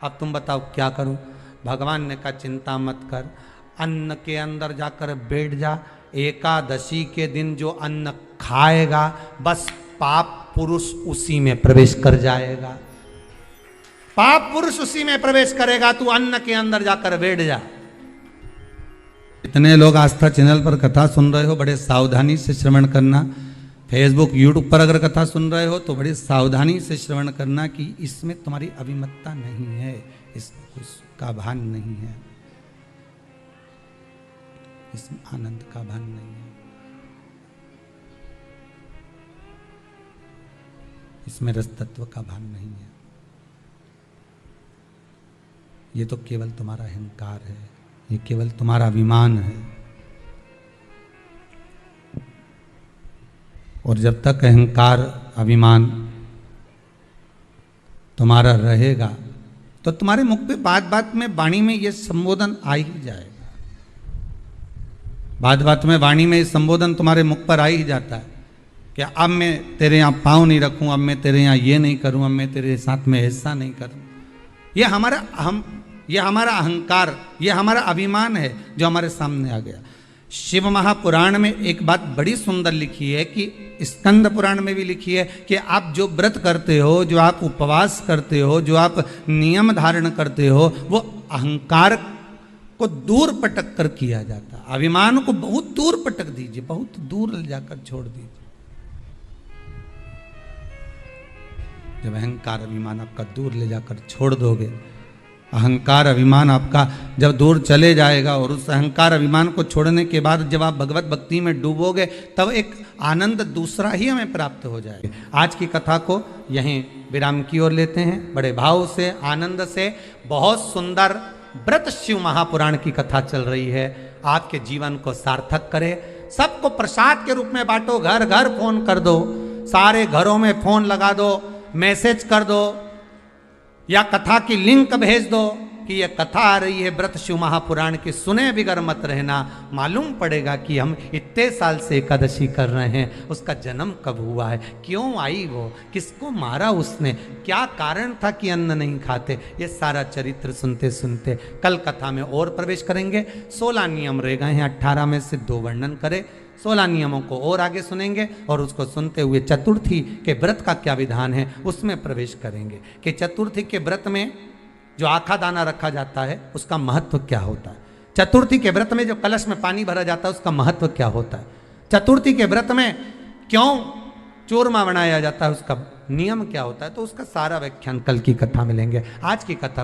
अब तुम बताओ क्या करूं? भगवान ने कहा चिंता मत कर, अन्न के अंदर जाकर बैठ जा। एकादशी के दिन जो अन्न खाएगा, बस पाप पुरुष उसी में प्रवेश कर जाएगा। पाप पुरुष उसी में प्रवेश करेगा, तू अन्न के अंदर जाकर बैठ जा। इतने लोग आस्था चैनल पर कथा सुन रहे हो, बड़े सावधानी से श्रवण करना। फेसबुक, यूट्यूब पर अगर कथा सुन रहे हो तो बड़ी सावधानी से श्रवण करना कि इसमें तुम्हारी अभिमतता नहीं है, इसमें उसका भान नहीं है, इसमें आनंद का भान नहीं है, इसमें रस तत्व का भान नहीं है। ये तो केवल तुम्हारा अहंकार है, ये केवल तुम्हारा अभिमान है। और जब तक अहंकार, अभिमान तुम्हारा रहेगा तो तुम्हारे मुख पे बात बात में, वाणी में ये संबोधन आ ही जाएगा। बात बात में, वाणी में ये संबोधन तुम्हारे मुख पर आ ही जाता है कि अब मैं तेरे यहाँ पाँव नहीं रखूं, अब मैं तेरे यहाँ ये नहीं करूं, अब मैं तेरे साथ में ऐसा नहीं करूं। ये हमारा अहंकार, ये हमारा अभिमान है जो हमारे सामने आ गया। शिव महापुराण में एक बात बड़ी सुंदर लिखी है कि स्कंद पुराण में भी लिखी है कि आप जो व्रत करते हो, जो आप उपवास करते हो, जो आप नियम धारण करते हो, वो अहंकार को दूर पटक कर किया जाता है। अभिमान को बहुत दूर पटक दीजिए, बहुत दूर जाकर छोड़ दीजिए। जब अहंकार अभिमान आपका दूर ले जाकर छोड़ दोगे, अहंकार अभिमान आपका जब दूर चले जाएगा और उस अहंकार अभिमान को छोड़ने के बाद जब आप भगवत भक्ति में डूबोगे, तब एक आनंद दूसरा ही हमें प्राप्त हो जाएगा। आज की कथा को यहीं विराम की ओर लेते हैं। बड़े भाव से, आनंद से, बहुत सुंदर व्रत शिव महापुराण की कथा चल रही है। आपके जीवन को सार्थक करे। सबको प्रसाद के रूप में बांटो, घर घर फोन कर दो, सारे घरों में फोन लगा दो, मैसेज कर दो, या कथा की लिंक भेज दो कि ये कथा आ रही है व्रत शिव महापुराण की, सुने बिगर मत रहना। मालूम पड़ेगा कि हम इतने साल से एकादशी कर रहे हैं, उसका जन्म कब हुआ है, क्यों आई वो, किसको मारा उसने, क्या कारण था कि अन्न नहीं खाते। ये सारा चरित्र सुनते सुनते कल कथा में और प्रवेश करेंगे। 16 नियम रह गए हैं, 18 में से 2 वर्णन करें। 16 नियमों को और आगे सुनेंगे और उसको सुनते हुए चतुर्थी के व्रत का क्या विधान है उसमें प्रवेश करेंगे कि चतुर्थी के व्रत में जो आखा दाना रखा जाता है उसका महत्व क्या होता है। चतुर्थी के व्रत में जो कलश में पानी भरा जाता है उसका महत्व क्या होता है। चतुर्थी के व्रत में क्यों चूरमा बनाया जाता है, उसका नियम क्या होता है। तो उसका सारा व्याख्यान कल की कथा में लेंगे। आज की कथा